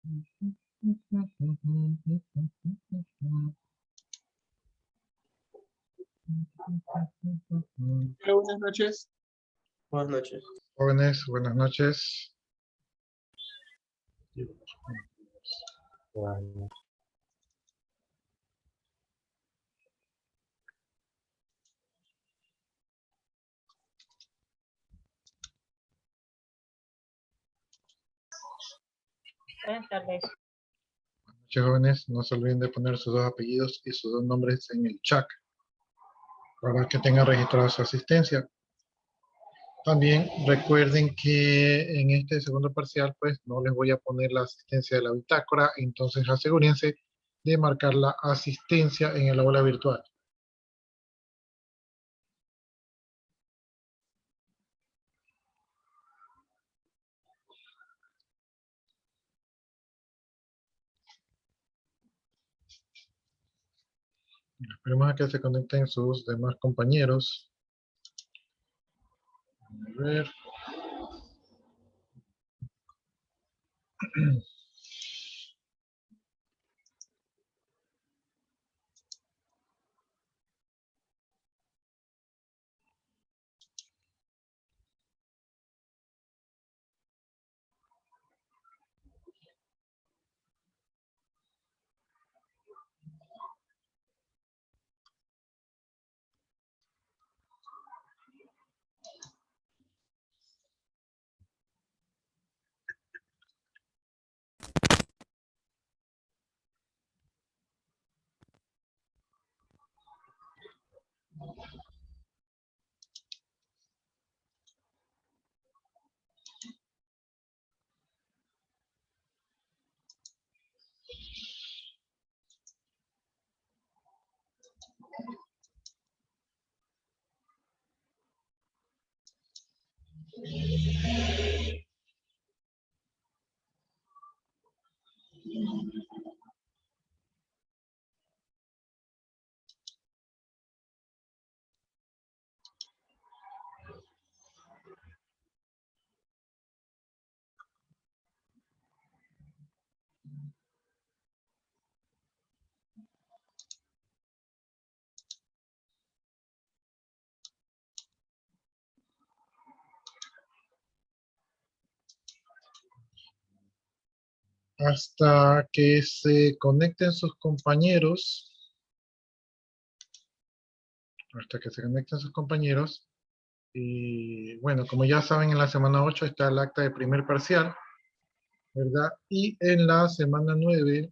Hola, buenas noches. Buenas noches. Jóvenes, buenas noches. Bueno, Buenas tardes. Buenas noches, jóvenes. No se olviden de poner sus dos apellidos y sus dos nombres en el chat para que tengan registrada su asistencia. También recuerden que en este segundo parcial, pues no les voy a poner la asistencia de la bitácora, entonces asegúrense de marcar la asistencia en el aula virtual. Esperemos a que se conecten sus demás compañeros. A ver. Hasta que se conecten sus compañeros. Y bueno, como ya saben, en la semana 8 está el acta de primer parcial, ¿verdad? Y en la semana 9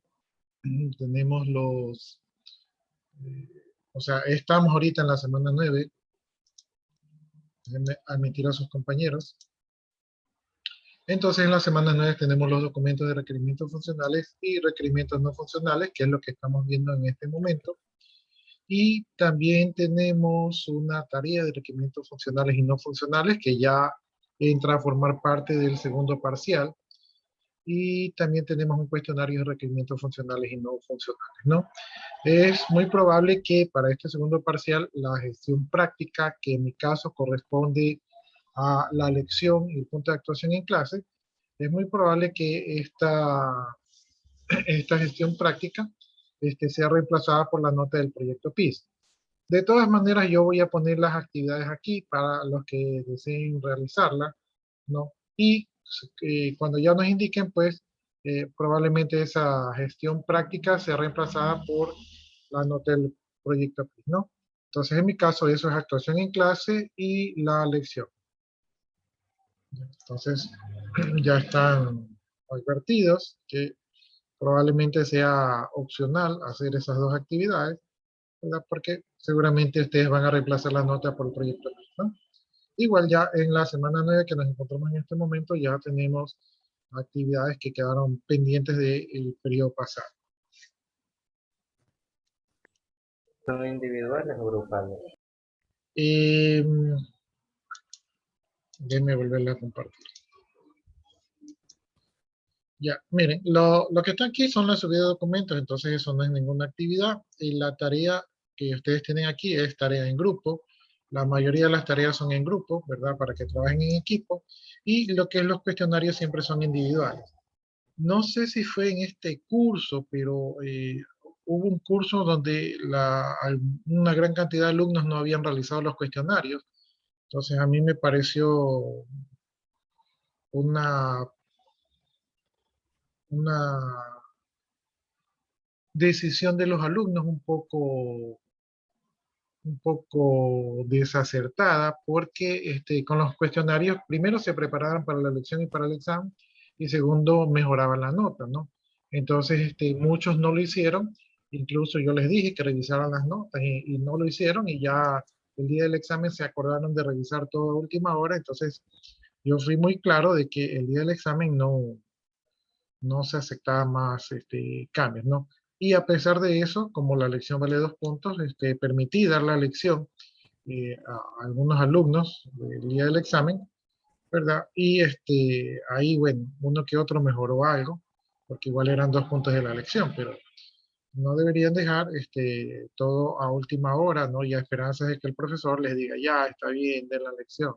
tenemos o sea, estamos ahorita en la semana 9. Déjenme admitir a sus compañeros. Entonces, en la semana 9 tenemos los documentos de requerimientos funcionales y requerimientos no funcionales, que es lo que estamos viendo en este momento. Y también tenemos una tarea de requerimientos funcionales y no funcionales, que ya entra a formar parte del segundo parcial. Y también tenemos un cuestionario de requerimientos funcionales y no funcionales, ¿no? Es muy probable que para este segundo parcial la gestión práctica, que en mi caso corresponde a la lección y el punto de actuación en clase, es muy probable que esta gestión práctica sea reemplazada por la nota del proyecto PIS. De todas maneras, yo voy a poner las actividades aquí para los que deseen realizarlas, ¿no? Y cuando ya nos indiquen, pues, probablemente esa gestión práctica sea reemplazada por la nota del proyecto PIS, ¿no? Entonces, en mi caso, eso es actuación en clase y la lección. Entonces, ya están advertidos que probablemente sea opcional hacer esas dos actividades, ¿verdad? Porque seguramente ustedes van a reemplazar la nota por el proyecto, ¿no? Igual ya en la semana 9 que nos encontramos en este momento, ya tenemos actividades que quedaron pendientes del periodo pasado. ¿son individuales o grupales? Déjenme volverle a compartir. Ya, miren, lo que está aquí son las subidas de documentos, entonces eso no es ninguna actividad. Y la tarea que ustedes tienen aquí es tarea en grupo. La mayoría de las tareas son en grupo, ¿verdad? Para que trabajen en equipo. Y lo que es los cuestionarios siempre son individuales. No sé si fue en este curso, pero hubo un curso donde una gran cantidad de alumnos no habían realizado los cuestionarios. Entonces a mí me pareció una, una decisión de los alumnos un poco desacertada, porque con los cuestionarios primero se preparaban para la lección y para el examen, y segundo mejoraban la nota, ¿no? Entonces muchos no lo hicieron, incluso yo les dije que revisaran las notas y no lo hicieron, y ya el día del examen se acordaron de revisar todo a última hora. Entonces yo fui muy claro de que el día del examen no se aceptaban más cambios, ¿no? Y a pesar de eso, como la lección vale 2 puntos, permití dar la lección a algunos alumnos el día del examen, ¿verdad? Y ahí, bueno, uno que otro mejoró algo, porque igual eran 2 puntos de la lección, pero no deberían dejar todo a última hora, ¿no? Y a esperanzas de que el profesor les diga, ya, está bien, den la lección,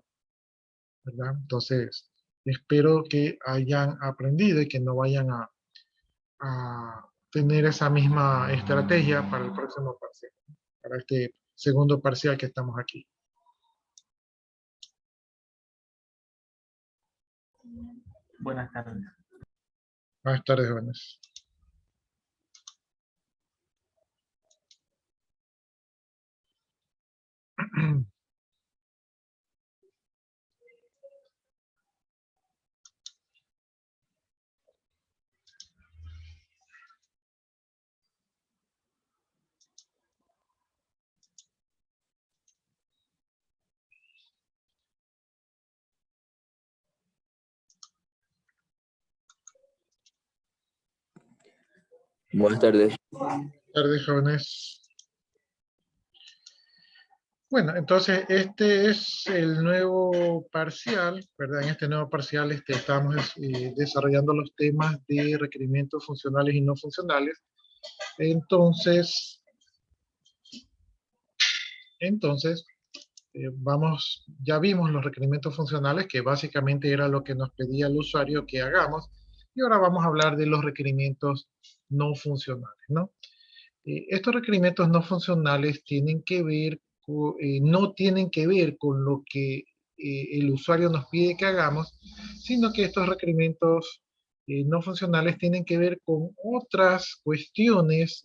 ¿verdad? Entonces, espero que hayan aprendido y que no vayan a tener esa misma estrategia para el próximo parcial, para este segundo parcial que estamos aquí. Buenas tardes. Buenas tardes, jóvenes. Buenas tardes. Buenas tardes, jóvenes. Bueno, entonces este es el nuevo parcial, ¿verdad? En este nuevo parcial estamos desarrollando los temas de requerimientos funcionales y no funcionales. Entonces ya vimos los requerimientos funcionales, que básicamente era lo que nos pedía el usuario que hagamos, y ahora vamos a hablar de los requerimientos no funcionales, ¿no? Estos requerimientos no funcionales no tienen que ver con lo que el usuario nos pide que hagamos, sino que estos requerimientos no funcionales tienen que ver con otras cuestiones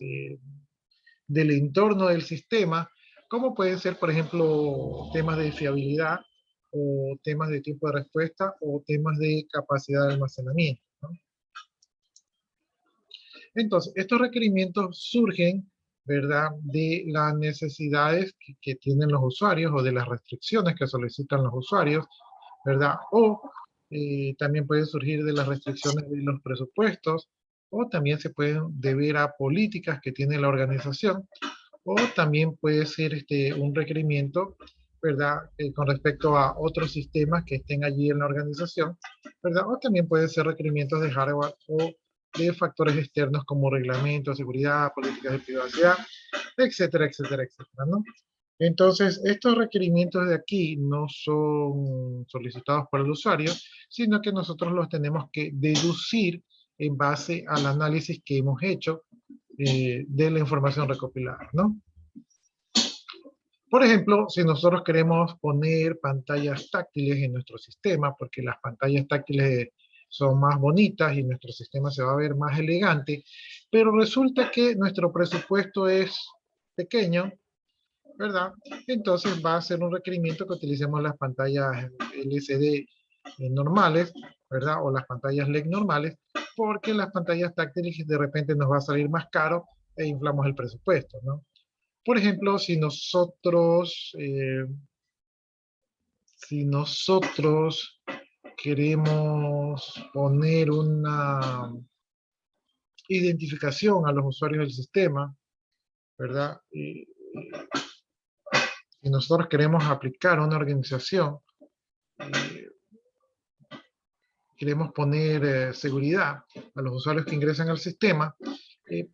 del entorno del sistema, como pueden ser, por ejemplo, temas de fiabilidad, o temas de tiempo de respuesta, o temas de capacidad de almacenamiento, ¿no? Entonces, estos requerimientos surgen, ¿verdad?, de las necesidades que tienen los usuarios, o de las restricciones que solicitan los usuarios, ¿verdad? O también pueden surgir de las restricciones de los presupuestos, o también se pueden deber a políticas que tiene la organización, o también puede ser un requerimiento, ¿verdad?, con respecto a otros sistemas que estén allí en la organización, ¿verdad? O también pueden ser requerimientos de hardware o de factores externos como reglamentos, seguridad, políticas de privacidad, etcétera, etcétera, etcétera, ¿no? Entonces, estos requerimientos de aquí no son solicitados por el usuario, sino que nosotros los tenemos que deducir en base al análisis que hemos hecho de la información recopilada, ¿no? Por ejemplo, si nosotros queremos poner pantallas táctiles en nuestro sistema, porque las pantallas táctiles son más bonitas y nuestro sistema se va a ver más elegante, pero resulta que nuestro presupuesto es pequeño, ¿verdad? Entonces va a ser un requerimiento que utilicemos las pantallas LCD normales, ¿verdad? O las pantallas LED normales, porque las pantallas táctiles de repente nos va a salir más caro e inflamos el presupuesto, ¿no? Por ejemplo, si nosotros queremos poner una identificación a los usuarios del sistema, ¿verdad? Si nosotros queremos aplicar a una organización, queremos poner seguridad a los usuarios que ingresan al sistema,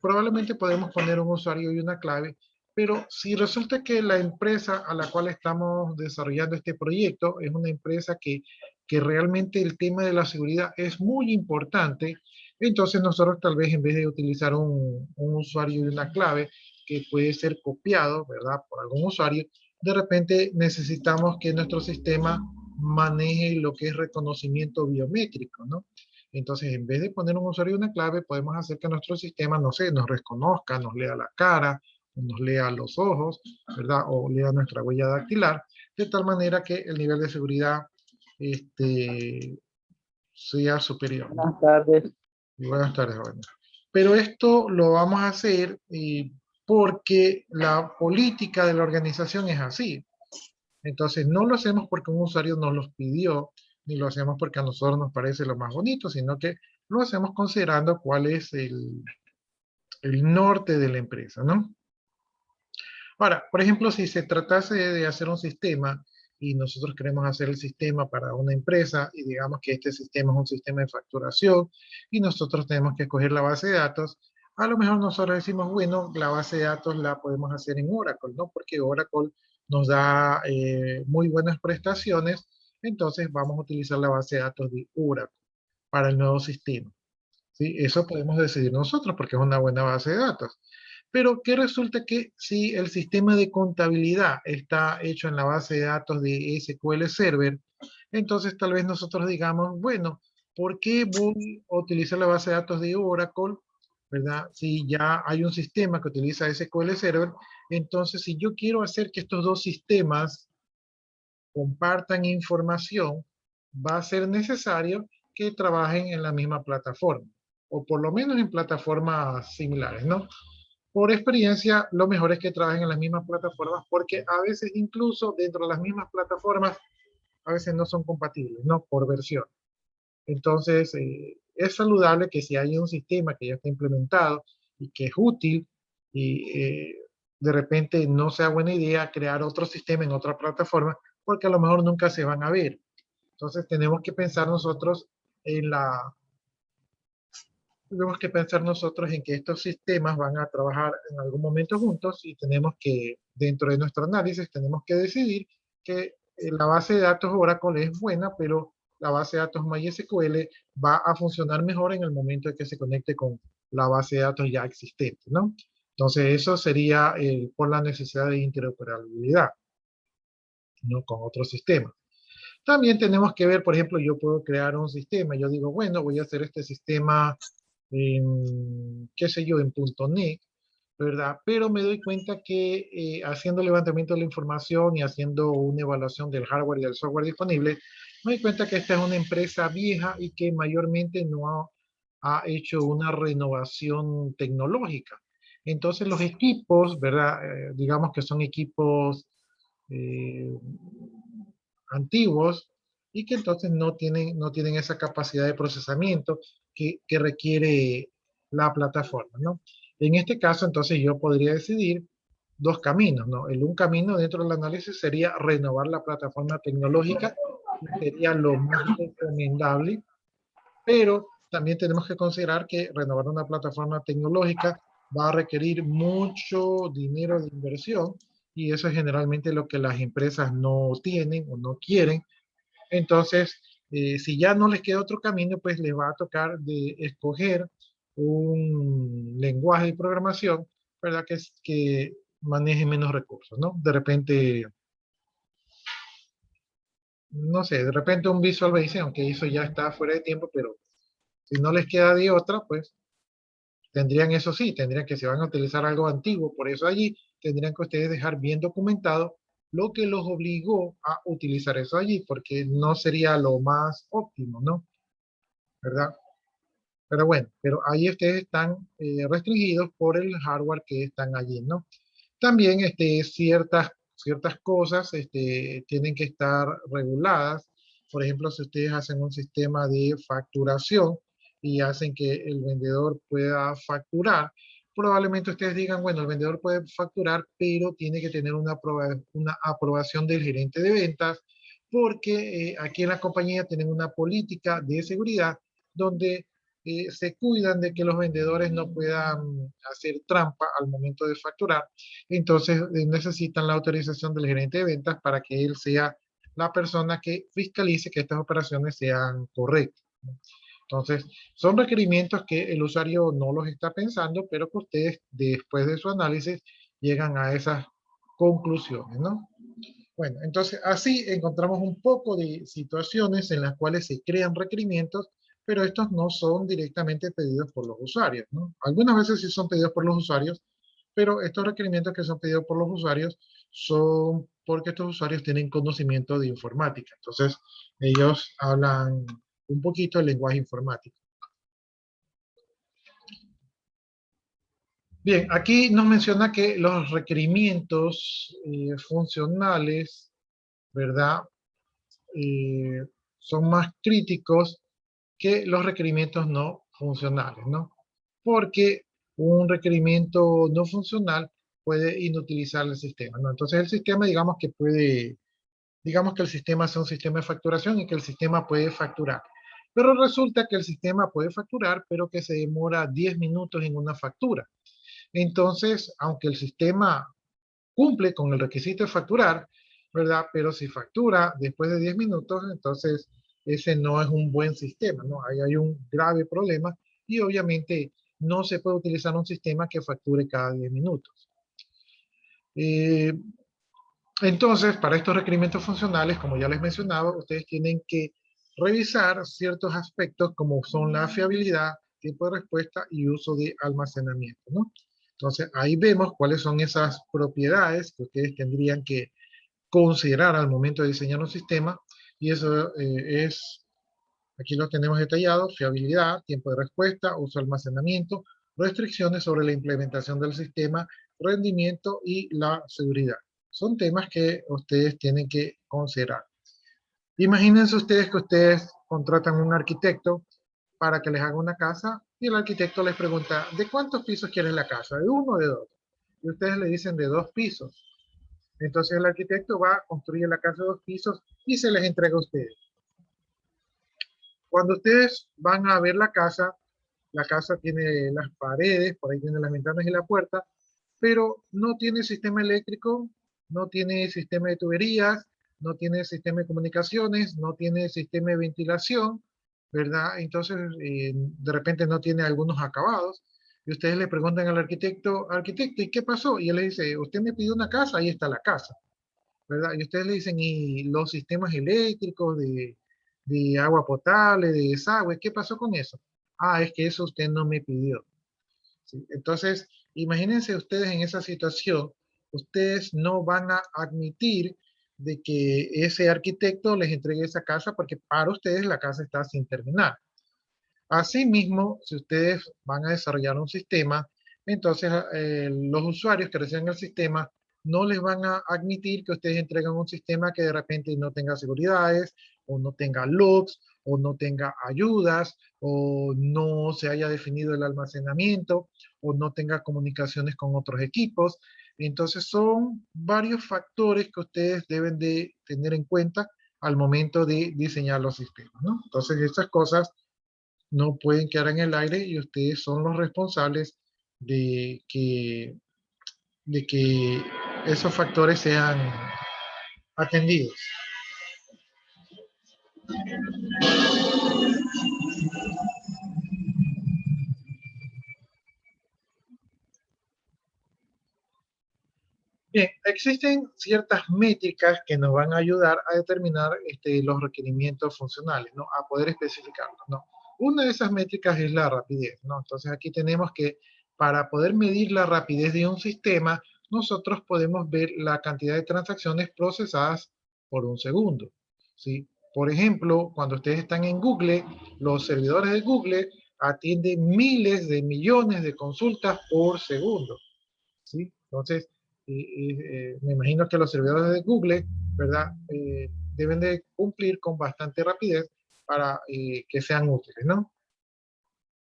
probablemente podemos poner un usuario y una clave, pero si resulta que la empresa a la cual estamos desarrollando este proyecto es una empresa que que realmente el tema de la seguridad es muy importante, entonces nosotros tal vez en vez de utilizar un usuario y una clave que puede ser copiado, ¿verdad? Por algún usuario, de repente necesitamos que nuestro sistema maneje lo que es reconocimiento biométrico, ¿no? Entonces, en vez de poner un usuario y una clave, podemos hacer que nuestro sistema, no sé, nos reconozca, nos lea la cara, nos lea los ojos, ¿verdad? O lea nuestra huella dactilar, de tal manera que el nivel de seguridad sea superior, ¿no? Buenas tardes. Y buenas tardes, jóvenes. Pero esto lo vamos a hacer porque la política de la organización es así. Entonces, no lo hacemos porque un usuario nos los pidió, ni lo hacemos porque a nosotros nos parece lo más bonito, sino que lo hacemos considerando cuál es el norte de la empresa, ¿no? Ahora, por ejemplo, si se tratase de hacer un sistema y nosotros queremos hacer el sistema para una empresa y digamos que este sistema es un sistema de facturación y nosotros tenemos que escoger la base de datos, a lo mejor nosotros decimos, bueno, la base de datos la podemos hacer en Oracle, ¿no? Porque Oracle nos da muy buenas prestaciones, entonces vamos a utilizar la base de datos de Oracle para el nuevo sistema. ¿Sí? Eso podemos decidir nosotros porque es una buena base de datos. Pero ¿qué resulta que si el sistema de contabilidad está hecho en la base de datos de SQL Server, entonces tal vez nosotros digamos, bueno, ¿por qué voy a utilizar la base de datos de Oracle? ¿Verdad? Si ya hay un sistema que utiliza SQL Server, entonces si yo quiero hacer que estos dos sistemas compartan información, va a ser necesario que trabajen en la misma plataforma, o por lo menos en plataformas similares, ¿no? Por experiencia, lo mejor es que trabajen en las mismas plataformas porque a veces incluso dentro de las mismas plataformas a veces no son compatibles, ¿no? Por versión. Entonces, es saludable que si hay un sistema que ya está implementado y que es útil y de repente no sea buena idea crear otro sistema en otra plataforma porque a lo mejor nunca se van a ver. Entonces, tenemos que pensar nosotros en que estos sistemas van a trabajar en algún momento juntos y tenemos que, dentro de nuestro análisis, tenemos que decidir que la base de datos Oracle es buena, pero la base de datos MySQL va a funcionar mejor en el momento de que se conecte con la base de datos ya existente, ¿no? Entonces, eso sería por la necesidad de interoperabilidad, ¿no? Con otros sistemas. También tenemos que ver, por ejemplo, yo puedo crear un sistema. Yo digo, bueno, voy a hacer este sistema qué sé yo, en .NET, ¿verdad? Pero me doy cuenta que haciendo levantamiento de la información y haciendo una evaluación del hardware y del software disponible, me doy cuenta que esta es una empresa vieja y que mayormente no ha hecho una renovación tecnológica. Entonces los equipos, ¿verdad? Digamos que son equipos eh, antiguos y que entonces no tienen esa capacidad de procesamiento que requiere la plataforma, ¿no? En este caso, entonces yo podría decidir dos caminos, ¿no? Un camino dentro del análisis sería renovar la plataforma tecnológica, que sería lo más recomendable, pero también tenemos que considerar que renovar una plataforma tecnológica va a requerir mucho dinero de inversión y eso es generalmente lo que las empresas no tienen o no quieren. Entonces, si ya no les queda otro camino, pues les va a tocar de escoger un lenguaje de programación, ¿verdad? Que maneje menos recursos, ¿no? De repente, no sé, de repente un Visual Basic, aunque eso ya está fuera de tiempo, pero si no les queda de otra, pues tendrían eso sí, tendrían que si van a utilizar algo antiguo, por eso allí tendrían que ustedes dejar bien documentado lo que los obligó a utilizar eso allí, porque no sería lo más óptimo, ¿no? ¿Verdad? Pero bueno, pero ahí ustedes están restringidos por el hardware que están allí, ¿no? También ciertas cosas tienen que estar reguladas. Por ejemplo, si ustedes hacen un sistema de facturación y hacen que el vendedor pueda facturar, probablemente ustedes digan, bueno, el vendedor puede facturar, pero tiene que tener una aprobación del gerente de ventas, porque aquí en la compañía tienen una política de seguridad donde se cuidan de que los vendedores no puedan hacer trampa al momento de facturar. Entonces necesitan la autorización del gerente de ventas para que él sea la persona que fiscalice que estas operaciones sean correctas. Entonces, son requerimientos que el usuario no los está pensando, pero que ustedes, después de su análisis, llegan a esas conclusiones, ¿no? Bueno, entonces así encontramos un poco de situaciones en las cuales se crean requerimientos, pero estos no son directamente pedidos por los usuarios, ¿no? Algunas veces sí son pedidos por los usuarios, pero estos requerimientos que son pedidos por los usuarios son porque estos usuarios tienen conocimiento de informática. Entonces, ellos hablan un poquito el lenguaje informático. Bien, aquí nos menciona que los requerimientos funcionales, ¿verdad? Son más críticos que los requerimientos no funcionales, ¿no? Porque un requerimiento no funcional puede inutilizar el sistema, ¿no? Entonces el sistema, digamos que puede, digamos que el sistema sea un sistema de facturación y que el sistema puede facturar. Pero resulta que el sistema puede facturar, pero que se demora 10 minutos en una factura. Entonces, aunque el sistema cumple con el requisito de facturar, ¿verdad? Pero si factura después de 10 minutos, entonces ese no es un buen sistema, ¿no? Ahí hay un grave problema y obviamente no se puede utilizar un sistema que facture cada 10 minutos. Entonces, para estos requerimientos funcionales, como ya les mencionaba, ustedes tienen que revisar ciertos aspectos como son la fiabilidad, tiempo de respuesta y uso de almacenamiento, ¿no? Entonces, ahí vemos cuáles son esas propiedades que ustedes tendrían que considerar al momento de diseñar un sistema, y eso aquí lo tenemos detallado: fiabilidad, tiempo de respuesta, uso de almacenamiento, restricciones sobre la implementación del sistema, rendimiento y la seguridad. Son temas que ustedes tienen que considerar. Imagínense ustedes que ustedes contratan un arquitecto para que les haga una casa y el arquitecto les pregunta: ¿de cuántos pisos quieres la casa? ¿De uno o de dos? Y ustedes le dicen de 2 pisos. Entonces el arquitecto va, construye la casa de 2 pisos y se les entrega a ustedes. Cuando ustedes van a ver la casa tiene las paredes, por ahí tiene las ventanas y la puerta, pero no tiene sistema eléctrico, no tiene sistema de tuberías, no tiene sistema de comunicaciones, no tiene sistema de ventilación, ¿verdad? Entonces, de repente no tiene algunos acabados. Y ustedes le preguntan al arquitecto: arquitecto, ¿y qué pasó? Y él le dice: usted me pidió una casa, ahí está la casa, ¿verdad? Y ustedes le dicen: ¿y los sistemas eléctricos de agua potable, de desagüe, qué pasó con eso? Ah, es que eso usted no me pidió. ¿Sí? Entonces, imagínense ustedes en esa situación, ustedes no van a admitir de que ese arquitecto les entregue esa casa porque para ustedes la casa está sin terminar. Asimismo, si ustedes van a desarrollar un sistema, entonces los usuarios que reciben el sistema no les van a admitir que ustedes entregan un sistema que de repente no tenga seguridades, o no tenga logs, o no tenga ayudas, o no se haya definido el almacenamiento, o no tenga comunicaciones con otros equipos. Entonces son varios factores que ustedes deben de tener en cuenta al momento de diseñar los sistemas, ¿no? Entonces estas cosas no pueden quedar en el aire y ustedes son los responsables de que esos factores sean atendidos. Bien, existen ciertas métricas que nos van a ayudar a determinar los requerimientos funcionales, ¿no? A poder especificarlos, ¿no? Una de esas métricas es la rapidez, ¿no? Entonces aquí tenemos que, para poder medir la rapidez de un sistema, nosotros podemos ver la cantidad de transacciones procesadas por un segundo, ¿sí? Por ejemplo, cuando ustedes están en Google, los servidores de Google atienden miles de millones de consultas por segundo, ¿sí? Entonces, me imagino que los servidores de Google, ¿verdad? Deben de cumplir con bastante rapidez para que sean útiles, ¿no?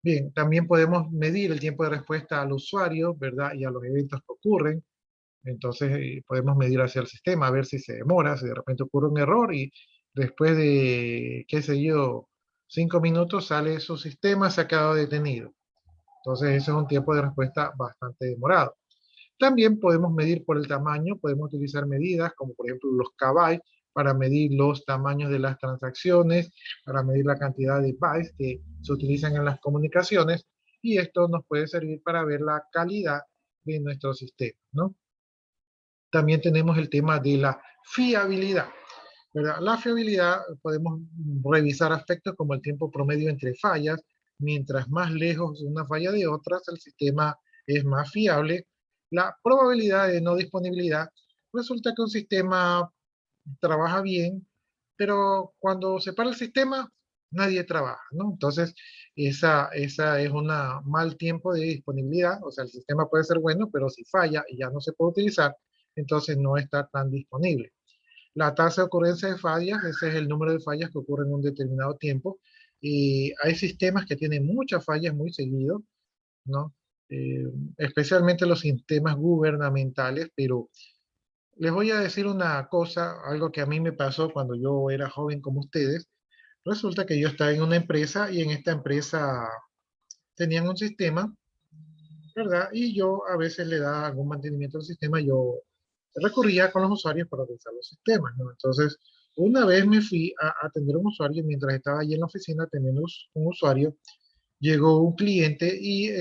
Bien, también podemos medir el tiempo de respuesta al usuario, ¿verdad? Y a los eventos que ocurren. Entonces, podemos medir hacia el sistema, a ver si se demora, si de repente ocurre un error y después de, qué sé yo, 5 minutos sale su sistema, se ha quedado detenido. Entonces, ese es un tiempo de respuesta bastante demorado. También podemos medir por el tamaño, podemos utilizar medidas como por ejemplo los kbytes para medir los tamaños de las transacciones, para medir la cantidad de bytes que se utilizan en las comunicaciones, y esto nos puede servir para ver la calidad de nuestro sistema, ¿no? También tenemos el tema de la fiabilidad, ¿verdad? La fiabilidad, podemos revisar aspectos como el tiempo promedio entre fallas. Mientras más lejos una falla de otras, el sistema es más fiable. La probabilidad de no disponibilidad. Resulta que un sistema trabaja bien, pero cuando se para el sistema, nadie trabaja, ¿no? Entonces, esa es un mal tiempo de disponibilidad. O sea, el sistema puede ser bueno, pero si falla y ya no se puede utilizar, entonces no está tan disponible. La tasa de ocurrencia de fallas, ese es el número de fallas que ocurren en un determinado tiempo. Y hay sistemas que tienen muchas fallas muy seguido, ¿no? Especialmente los sistemas gubernamentales, pero les voy a decir una cosa, algo que a mí me pasó cuando yo era joven como ustedes. Resulta que yo estaba en una empresa y en esta empresa tenían un sistema, ¿verdad? Y yo a veces le daba algún mantenimiento al sistema, yo recurría con los usuarios para revisar los sistemas, ¿no? Entonces, una vez me fui a atender a un usuario, mientras estaba allí en la oficina atendiendo un usuario, llegó un cliente y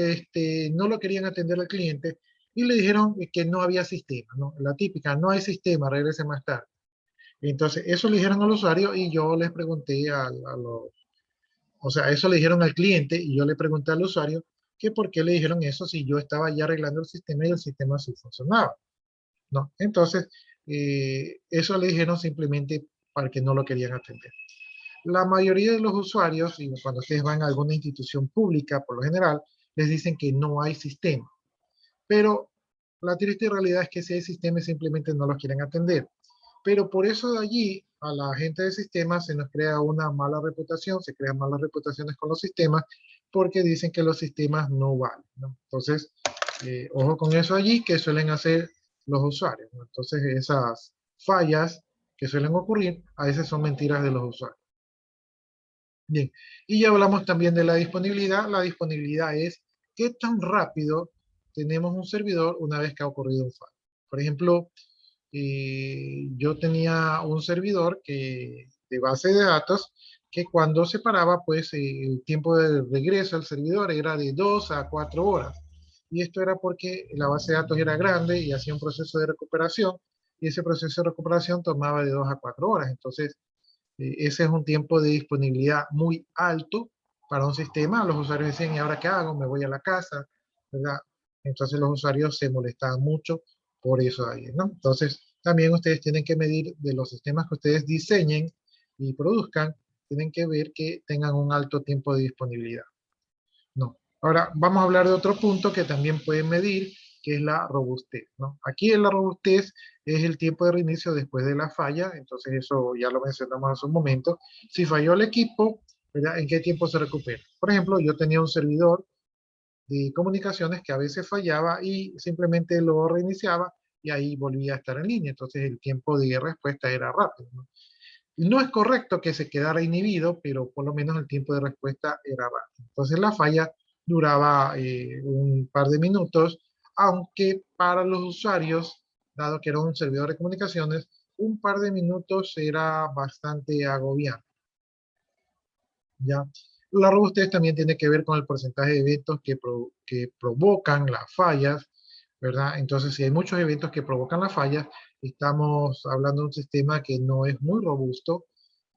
no lo querían atender al cliente y le dijeron que no había sistema, ¿no? La típica, no hay sistema, regrese más tarde. Entonces, eso le dijeron al usuario y yo les pregunté o sea, eso le dijeron al cliente y yo le pregunté al usuario que por qué le dijeron eso si yo estaba ya arreglando el sistema y el sistema sí funcionaba, ¿no? Entonces, eso le dijeron simplemente para que no lo querían atender. La mayoría de los usuarios, y cuando ustedes van a alguna institución pública, por lo general, les dicen que no hay sistema. Pero la triste realidad es que si hay sistemas simplemente no los quieren atender. Pero por eso de allí a la gente de sistemas se nos crea una mala reputación, se crean malas reputaciones con los sistemas porque dicen que los sistemas no valen, ¿no? Entonces, ojo con eso allí que suelen hacer los usuarios, ¿no? Entonces, esas fallas que suelen ocurrir a veces son mentiras de los usuarios. Bien, y ya hablamos también de la disponibilidad. La disponibilidad es qué tan rápido tenemos un servidor una vez que ha ocurrido un fallo. Por ejemplo, yo tenía un servidor de base de datos que cuando se paraba, pues el tiempo de regreso al servidor era de 2 a 4 horas. Y esto era porque la base de datos era grande y hacía un proceso de recuperación, y ese proceso de recuperación tomaba de 2 a 4 horas. Entonces, ese es un tiempo de disponibilidad muy alto para un sistema. Los usuarios decían, ¿y ahora qué hago? Me voy a la casa, ¿verdad? Entonces los usuarios se molestaban mucho por eso ahí, ¿no? Entonces, también ustedes tienen que medir de los sistemas que ustedes diseñen y produzcan, tienen que ver que tengan un alto tiempo de disponibilidad. No. Ahora, vamos a hablar de otro punto que también pueden medir, que es la robustez, ¿no? Aquí en la robustez es el tiempo de reinicio después de la falla, entonces eso ya lo mencionamos hace un momento. Si falló el equipo, ¿verdad? ¿En qué tiempo se recupera? Por ejemplo, yo tenía un servidor de comunicaciones que a veces fallaba y simplemente lo reiniciaba y ahí volvía a estar en línea, entonces el tiempo de respuesta era rápido, ¿no? No es correcto que se quedara inhibido, pero por lo menos el tiempo de respuesta era rápido. Entonces la falla duraba un par de minutos, aunque para los usuarios, dado que era un servidor de comunicaciones, un par de minutos era bastante agobiante, ¿ya? La robustez también tiene que ver con el porcentaje de eventos que provocan las fallas, ¿verdad? Entonces, si hay muchos eventos que provocan las fallas, estamos hablando de un sistema que no es muy robusto,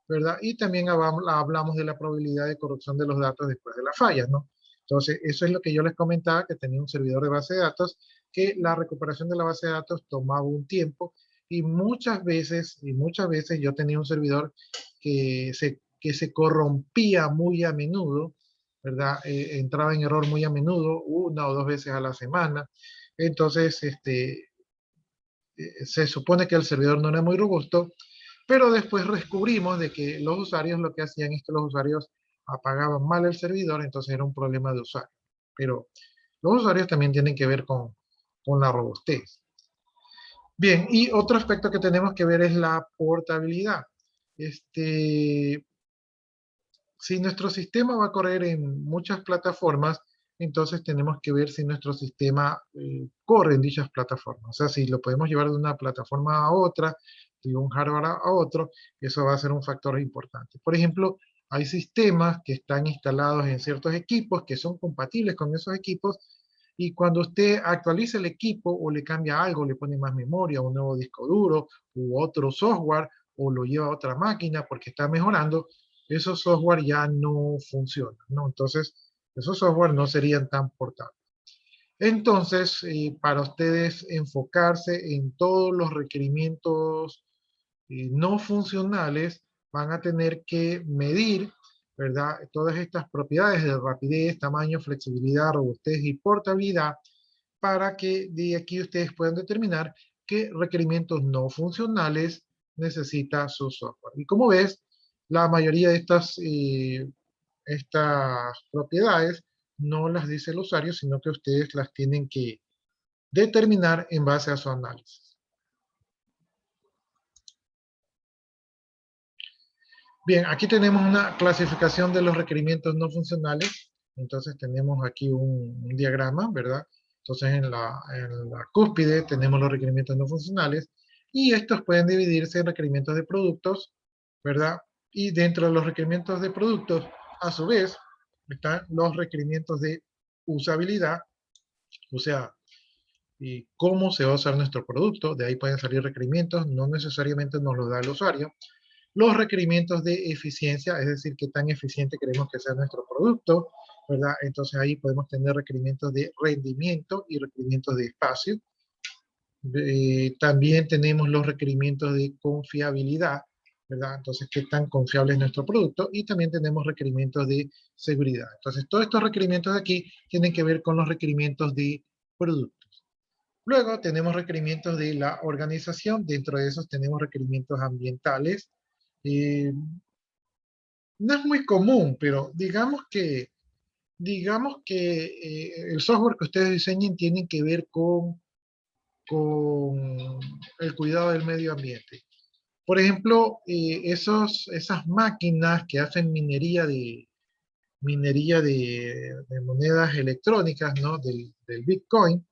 ¿verdad? Y también hablamos de la probabilidad de corrupción de los datos después de las fallas, ¿no? Entonces, eso es lo que yo les comentaba, que tenía un servidor de base de datos, que la recuperación de la base de datos tomaba un tiempo, y muchas veces yo tenía un servidor que se corrompía muy a menudo, ¿verdad? Entraba en error muy a menudo, 1 o 2 veces a la semana. Entonces, se supone que el servidor no era muy robusto, pero después descubrimos de que los usuarios lo que hacían es que los usuarios apagaban mal el servidor, entonces era un problema de usuario. Pero los usuarios también tienen que ver con la robustez. Bien, y otro aspecto que tenemos que ver es la portabilidad. Si nuestro sistema va a correr en muchas plataformas, entonces tenemos que ver si nuestro sistema corre en dichas plataformas. O sea, si lo podemos llevar de una plataforma a otra, de un hardware a otro, eso va a ser un factor importante. Por ejemplo, hay sistemas que están instalados en ciertos equipos que son compatibles con esos equipos y cuando usted actualiza el equipo o le cambia algo, le pone más memoria, un nuevo disco duro u otro software o lo lleva a otra máquina porque está mejorando, esos software ya no funcionan, ¿no? Entonces, esos software no serían tan portables. Entonces, para ustedes enfocarse en todos los requerimientos no funcionales, van a tener que medir, ¿verdad? Todas estas propiedades de rapidez, tamaño, flexibilidad, robustez y portabilidad para que de aquí ustedes puedan determinar qué requerimientos no funcionales necesita su software. Y como ves, la mayoría de estas propiedades no las dice el usuario, sino que ustedes las tienen que determinar en base a su análisis. Bien, aquí tenemos una clasificación de los requerimientos no funcionales. Entonces tenemos aquí un diagrama, ¿verdad? Entonces en la cúspide tenemos los requerimientos no funcionales y estos pueden dividirse en requerimientos de productos, ¿verdad? Y dentro de los requerimientos de productos, a su vez, están los requerimientos de usabilidad, o sea, y cómo se va a usar nuestro producto. De ahí pueden salir requerimientos, no necesariamente nos los da el usuario. Los requerimientos de eficiencia, es decir, qué tan eficiente queremos que sea nuestro producto, ¿verdad? Entonces ahí podemos tener requerimientos de rendimiento y requerimientos de espacio. También tenemos los requerimientos de confiabilidad, ¿verdad? Entonces, qué tan confiable es nuestro producto. Y también tenemos requerimientos de seguridad. Entonces, todos estos requerimientos de aquí tienen que ver con los requerimientos de productos. Luego tenemos requerimientos de la organización. Dentro de esos tenemos requerimientos ambientales. No es muy común, pero digamos que el software que ustedes diseñen tiene que ver con el cuidado del medio ambiente. Por ejemplo, esas máquinas que hacen minería de monedas electrónicas, ¿no? Del Bitcoin,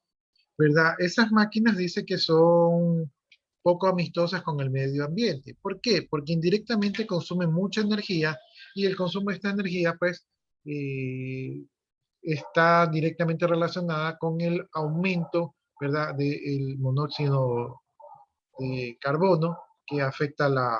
¿verdad? Esas máquinas dice que son poco amistosas con el medio ambiente. ¿Por qué? Porque indirectamente consumen mucha energía y el consumo de esta energía, pues, eh, está directamente relacionada con el aumento, ¿verdad?, del monóxido de carbono que afecta la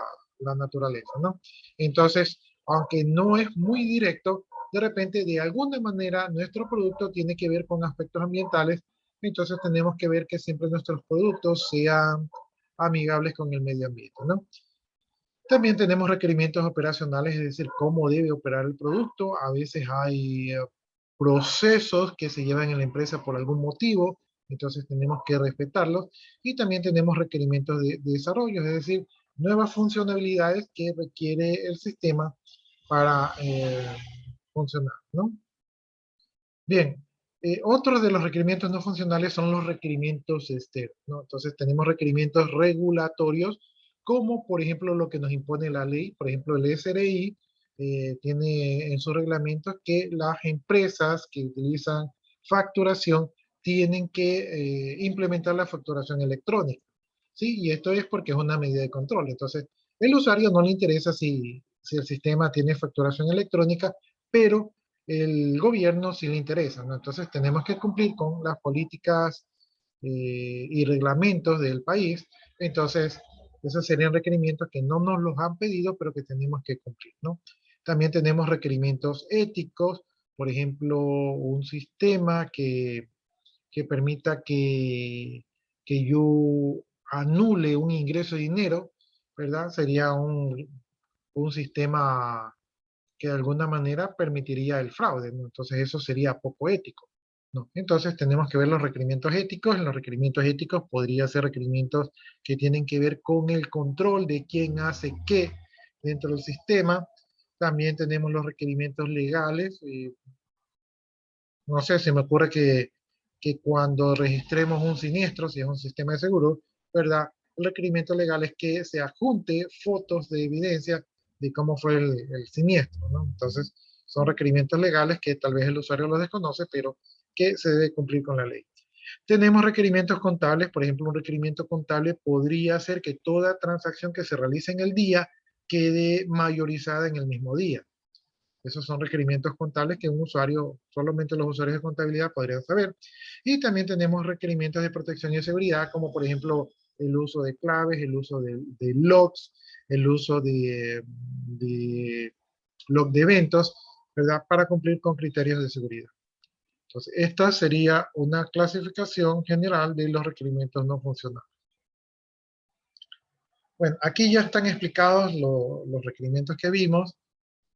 naturaleza, ¿no? Entonces, aunque no es muy directo, de repente, de alguna manera, nuestro producto tiene que ver con aspectos ambientales, entonces tenemos que ver que siempre nuestros productos sean amigables con el medio ambiente, ¿no? También tenemos requerimientos operacionales, es decir, cómo debe operar el producto. A veces hay procesos que se llevan en la empresa por algún motivo, entonces tenemos que respetarlos. Y también tenemos requerimientos de desarrollo, es decir, nuevas funcionalidades que requiere el sistema para funcionar, ¿no? Bien, otro de los requerimientos no funcionales son los requerimientos externos, ¿no? Entonces tenemos requerimientos regulatorios, como por ejemplo lo que nos impone la ley. Por ejemplo, el SRI tiene en sus reglamentos que las empresas que utilizan facturación tienen que implementar la facturación electrónica, ¿sí? Y esto es porque es una medida de control. Entonces, el usuario no le interesa si el sistema tiene facturación electrónica, pero el gobierno sí le interesa, ¿no? Entonces tenemos que cumplir con las políticas y reglamentos del país. Entonces, esos serían requerimientos que no nos los han pedido, pero que tenemos que cumplir, ¿no? También tenemos requerimientos éticos, por ejemplo, un sistema que permita que yo anule un ingreso de dinero, ¿verdad? Sería un sistema que de alguna manera permitiría el fraude, ¿no? Entonces eso sería poco ético, ¿no? Entonces tenemos que ver los requerimientos éticos. En los requerimientos éticos podría ser requerimientos que tienen que ver con el control de quién hace qué dentro del sistema. También tenemos los requerimientos legales. No sé, se me ocurre que cuando registremos un siniestro, si es un sistema de seguro, ¿verdad? El requerimiento legal es que se adjunte fotos de evidencia de cómo fue el siniestro, ¿no? Entonces, son requerimientos legales que tal vez el usuario los desconoce, pero que se debe cumplir con la ley. Tenemos requerimientos contables, por ejemplo, un requerimiento contable podría ser que toda transacción que se realice en el día quede mayorizada en el mismo día. Esos son requerimientos contables que un usuario, solamente los usuarios de contabilidad podrían saber. Y también tenemos requerimientos de protección y de seguridad, como por ejemplo el uso de claves, el uso de logs, el uso de log de eventos, ¿verdad? Para cumplir con criterios de seguridad. Entonces, esta sería una clasificación general de los requerimientos no funcionales. Bueno, aquí ya están explicados los requerimientos que vimos,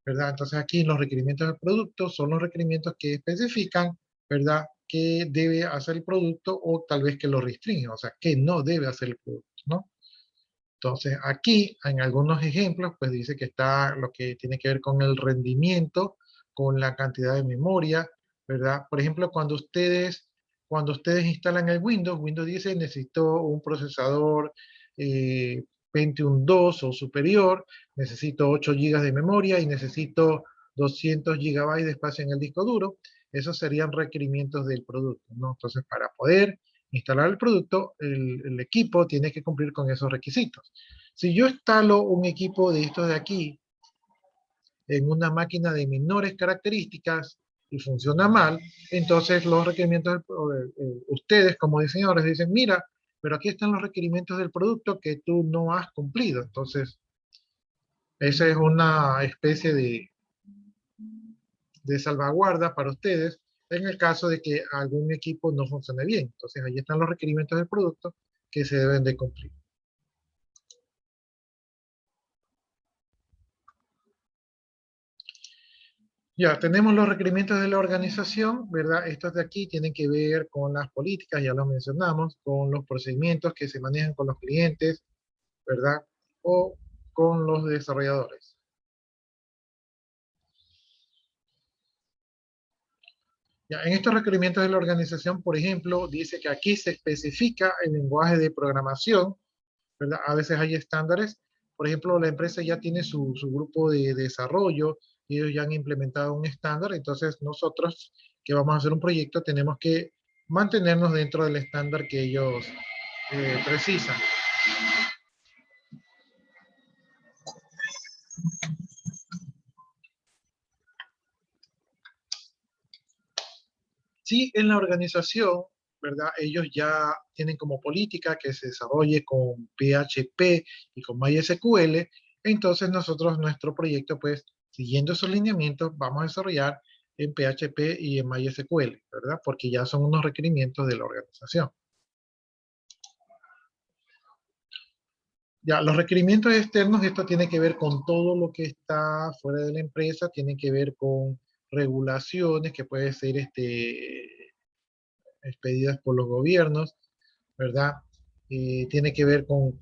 ¿verdad? Entonces aquí los requerimientos del producto son los requerimientos que especifican, ¿verdad?, qué debe hacer el producto o tal vez que lo restringen, o sea, qué no debe hacer el producto, ¿no? Entonces aquí, en algunos ejemplos, pues dice que está lo que tiene que ver con el rendimiento, con la cantidad de memoria, ¿verdad? Por ejemplo, cuando ustedes instalan el Windows dice necesito un procesador Pentium 2 o superior, necesito 8 GB de memoria y necesito 200 GB de espacio en el disco duro. Esos serían requerimientos del producto, ¿no? Entonces, para poder instalar el producto, el equipo tiene que cumplir con esos requisitos. Si yo instalo un equipo de estos de aquí en una máquina de menores características y funciona mal, entonces los requerimientos, ustedes como diseñadores dicen, mira, pero aquí están los requerimientos del producto que tú no has cumplido. Entonces, esa es una especie de salvaguarda para ustedes en el caso de que algún equipo no funcione bien. Entonces, ahí están los requerimientos del producto que se deben de cumplir. Ya, tenemos los requerimientos de la organización, ¿verdad? Estos de aquí tienen que ver con las políticas, ya lo mencionamos, con los procedimientos que se manejan con los clientes, ¿verdad? O con los desarrolladores. Ya, en estos requerimientos de la organización, por ejemplo, dice que aquí se especifica el lenguaje de programación, ¿verdad? A veces hay estándares. Por ejemplo, la empresa ya tiene su grupo de desarrollo y ellos ya han implementado un estándar. Entonces, nosotros que vamos a hacer un proyecto tenemos que mantenernos dentro del estándar que ellos precisan. Sí, en la organización, ¿verdad? Ellos ya tienen como política que se desarrolle con PHP y con MySQL. Entonces nosotros, nuestro proyecto, pues, siguiendo esos lineamientos, vamos a desarrollar en PHP y en MySQL, ¿verdad? Porque ya son unos requerimientos de la organización. Ya, los requerimientos externos, esto tiene que ver con todo lo que está fuera de la empresa, tiene que ver con regulaciones que pueden ser expedidas por los gobiernos, ¿verdad? Tiene que ver con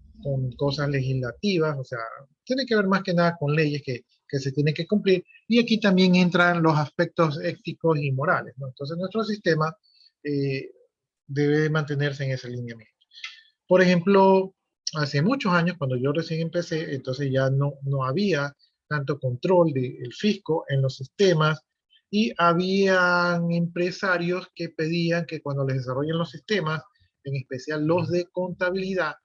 cosas legislativas, o sea, tiene que ver más que nada con leyes que se tienen que cumplir. Y aquí también entran los aspectos éticos y morales, ¿no? Entonces nuestro sistema debe mantenerse en ese lineamiento. Por ejemplo, hace muchos años, cuando yo recién empecé, entonces ya no había tanto control del fisco en los sistemas y habían empresarios que pedían que cuando les desarrollen los sistemas, en especial los de contabilidad,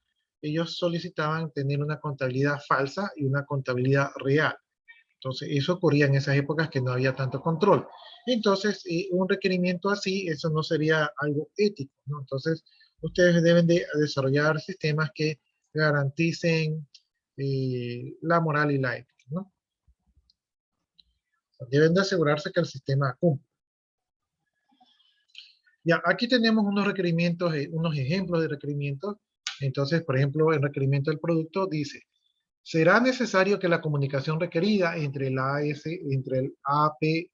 ellos solicitaban tener una contabilidad falsa y una contabilidad real. Entonces, eso ocurría en esas épocas que no había tanto control. Entonces, un requerimiento así, eso no sería algo ético, ¿no? Entonces, ustedes deben de desarrollar sistemas que garanticen la moral y la ética, ¿no? Deben de asegurarse que el sistema cumple. Ya, aquí tenemos unos requerimientos, unos ejemplos de requerimientos. Entonces, por ejemplo, el requerimiento del producto dice, será necesario que la comunicación requerida entre el APSE,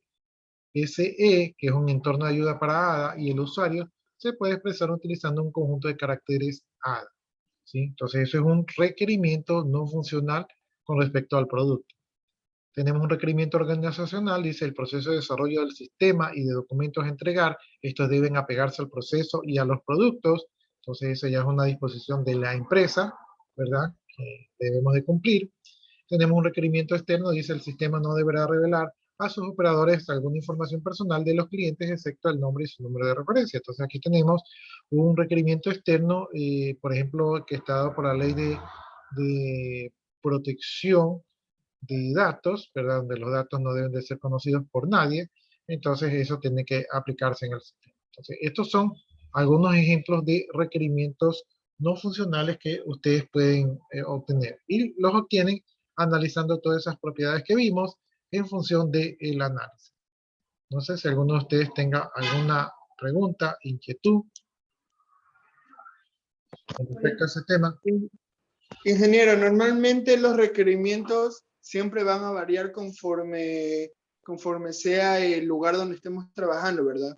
que es un entorno de ayuda para ADA, y el usuario, se puede expresar utilizando un conjunto de caracteres ADA, ¿sí? Entonces, eso es un requerimiento no funcional con respecto al producto. Tenemos un requerimiento organizacional, dice el proceso de desarrollo del sistema y de documentos a entregar, estos deben apegarse al proceso y a los productos. Entonces, eso ya es una disposición de la empresa, ¿verdad?, que debemos de cumplir. Tenemos un requerimiento externo, dice el sistema no deberá revelar a sus operadores alguna información personal de los clientes, excepto el nombre y su número de referencia. Entonces aquí tenemos un requerimiento externo, por ejemplo, que está dado por la ley de protección de datos, ¿verdad? Donde los datos no deben de ser conocidos por nadie. Entonces eso tiene que aplicarse en el sistema. Entonces estos son algunos ejemplos de requerimientos no funcionales que ustedes pueden obtener. Y los obtienen analizando todas esas propiedades que vimos en función del análisis. No sé si alguno de ustedes tenga alguna pregunta, inquietud con respecto a ese tema. Ingeniero, normalmente los requerimientos siempre van a variar conforme sea el lugar donde estemos trabajando, ¿verdad?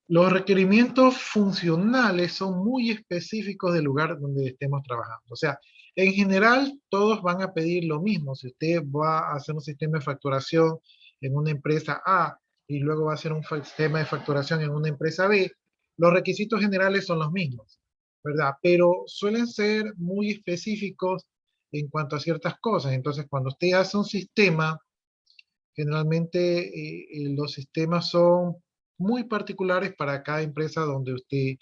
Los requerimientos funcionales son muy específicos del lugar donde estemos trabajando. O sea, en general, todos van a pedir lo mismo. Si usted va a hacer un sistema de facturación en una empresa A y luego va a hacer un sistema de facturación en una empresa B, los requisitos generales son los mismos, ¿verdad? Pero suelen ser muy específicos en cuanto a ciertas cosas. Entonces, cuando usted hace un sistema, generalmente los sistemas son muy particulares para cada empresa donde usted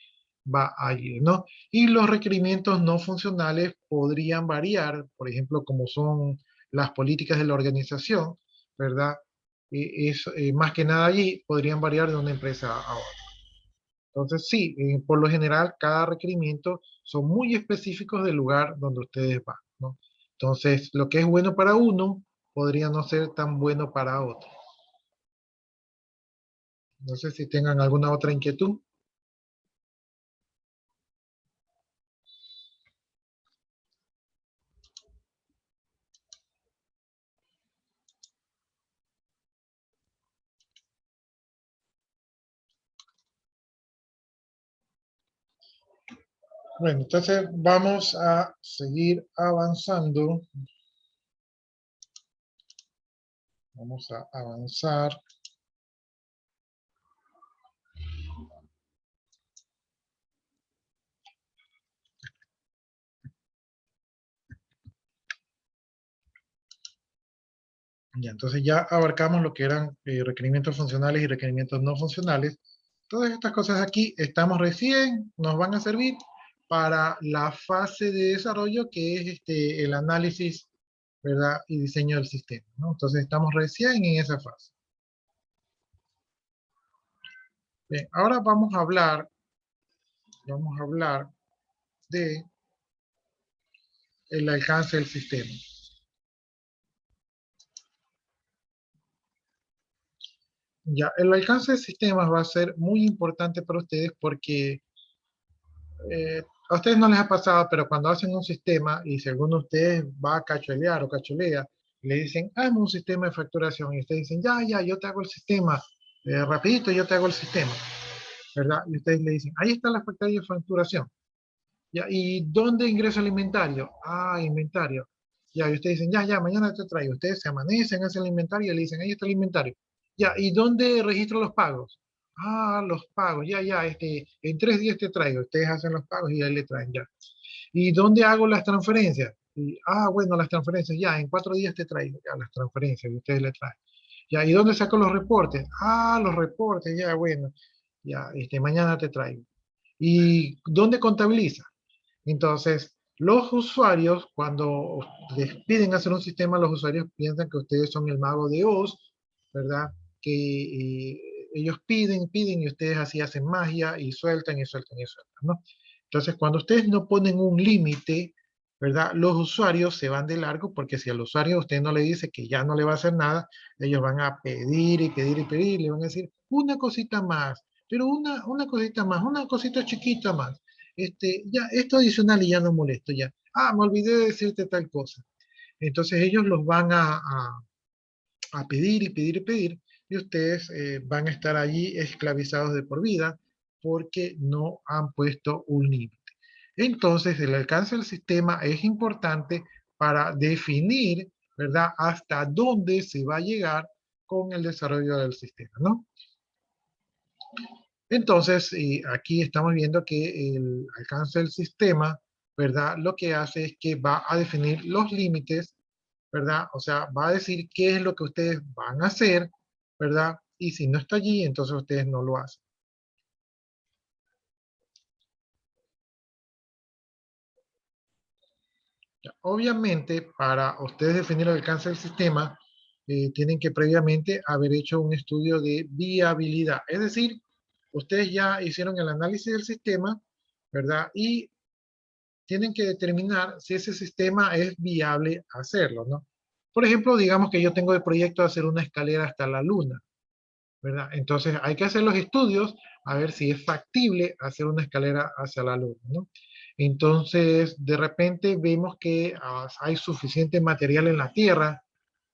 va a ir, ¿no? Y los requerimientos no funcionales podrían variar, por ejemplo, como son las políticas de la organización, ¿verdad? Más que nada allí podrían variar de una empresa a otra. Entonces, sí, por lo general, cada requerimiento son muy específicos del lugar donde ustedes van, ¿no? Entonces, lo que es bueno para uno podría no ser tan bueno para otro. No sé si tengan alguna otra inquietud. Bueno, entonces vamos a seguir avanzando. Vamos a avanzar. Ya, entonces ya abarcamos lo que eran requerimientos funcionales y requerimientos no funcionales. Todas estas cosas aquí estamos recién, nos van a servir para la fase de desarrollo que es el análisis, ¿verdad? Y diseño del sistema, ¿no? Entonces estamos recién en esa fase. Bien, ahora vamos a hablar de el alcance del sistema. Ya, el alcance del sistema va a ser muy importante para ustedes porque a ustedes no les ha pasado, pero cuando hacen un sistema y si alguno de ustedes va a cacholear o cacholea, le dicen, hazme un sistema de facturación y ustedes dicen, ya, yo te hago el sistema, rapidito yo te hago el sistema, ¿verdad? Y ustedes le dicen, ahí está la factura de facturación. Ya, ¿y dónde ingresa el inventario? Ah, inventario. Ya, y ustedes dicen, ya, mañana te traigo. Ustedes se amanecen, hacen el inventario y le dicen, ahí está el inventario. Ya, ¿y dónde registro los pagos? Ah, los pagos, ya, en 3 días te traigo. Ustedes hacen los pagos y ahí le traen, ya. ¿Y dónde hago las transferencias? Bueno, las transferencias, ya, en 4 días te traigo, ya, las transferencias y ustedes le traen. Ya, ¿y dónde saco los reportes? Ah, los reportes, ya, bueno, ya, mañana te traigo. ¿Y dónde contabiliza? Entonces, los usuarios, cuando les piden hacer un sistema, los usuarios piensan que ustedes son el mago de Oz, ¿verdad? Que ellos piden y ustedes así hacen magia y sueltan y sueltan y sueltan, ¿no? Entonces, cuando ustedes no ponen un límite, ¿verdad? Los usuarios se van de largo porque si al usuario usted no le dice que ya no le va a hacer nada, ellos van a pedir y pedir y pedir, le van a decir una cosita más, pero una cosita más, una cosita chiquita más. Ya, esto adicional y ya no molesto, ya. Ah, me olvidé de decirte tal cosa. Entonces ellos los van a pedir y pedir y pedir, y ustedes van a estar allí esclavizados de por vida porque no han puesto un límite. Entonces el alcance del sistema es importante para definir, ¿verdad?, hasta dónde se va a llegar con el desarrollo del sistema, ¿no? Entonces, aquí estamos viendo que el alcance del sistema, ¿verdad? Lo que hace es que va a definir los límites ¿verdad? O sea, va a decir qué es lo que ustedes van a hacer, ¿verdad? Y si no está allí, entonces ustedes no lo hacen. Ya, obviamente, para ustedes definir el alcance del sistema, tienen que previamente haber hecho un estudio de viabilidad. Es decir, ustedes ya hicieron el análisis del sistema, ¿verdad? Y tienen que determinar si ese sistema es viable hacerlo, ¿no? Por ejemplo, digamos que yo tengo de proyecto hacer una escalera hasta la luna, ¿verdad? Entonces hay que hacer los estudios a ver si es factible hacer una escalera hacia la luna, ¿no? Entonces, de repente vemos que hay suficiente material en la Tierra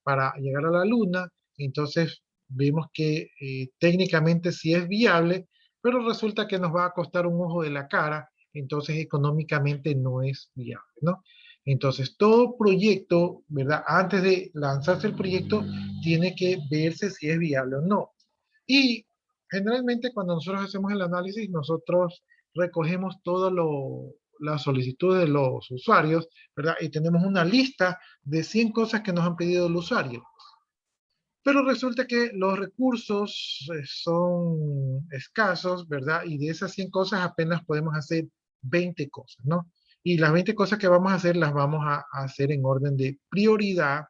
para llegar a la luna, entonces vemos que técnicamente sí es viable, pero resulta que nos va a costar un ojo de la cara, entonces económicamente no es viable, ¿no? Entonces, todo proyecto, ¿verdad? Antes de lanzarse el proyecto, tiene que verse si es viable o no. Y generalmente cuando nosotros hacemos el análisis, nosotros recogemos todas las solicitudes de los usuarios, ¿verdad? Y tenemos una lista de 100 cosas que nos han pedido el usuario. Pero resulta que los recursos son escasos, ¿verdad? Y de esas 100 cosas apenas podemos hacer 20 cosas, ¿no? Y las 20 cosas que vamos a hacer las vamos a hacer en orden de prioridad,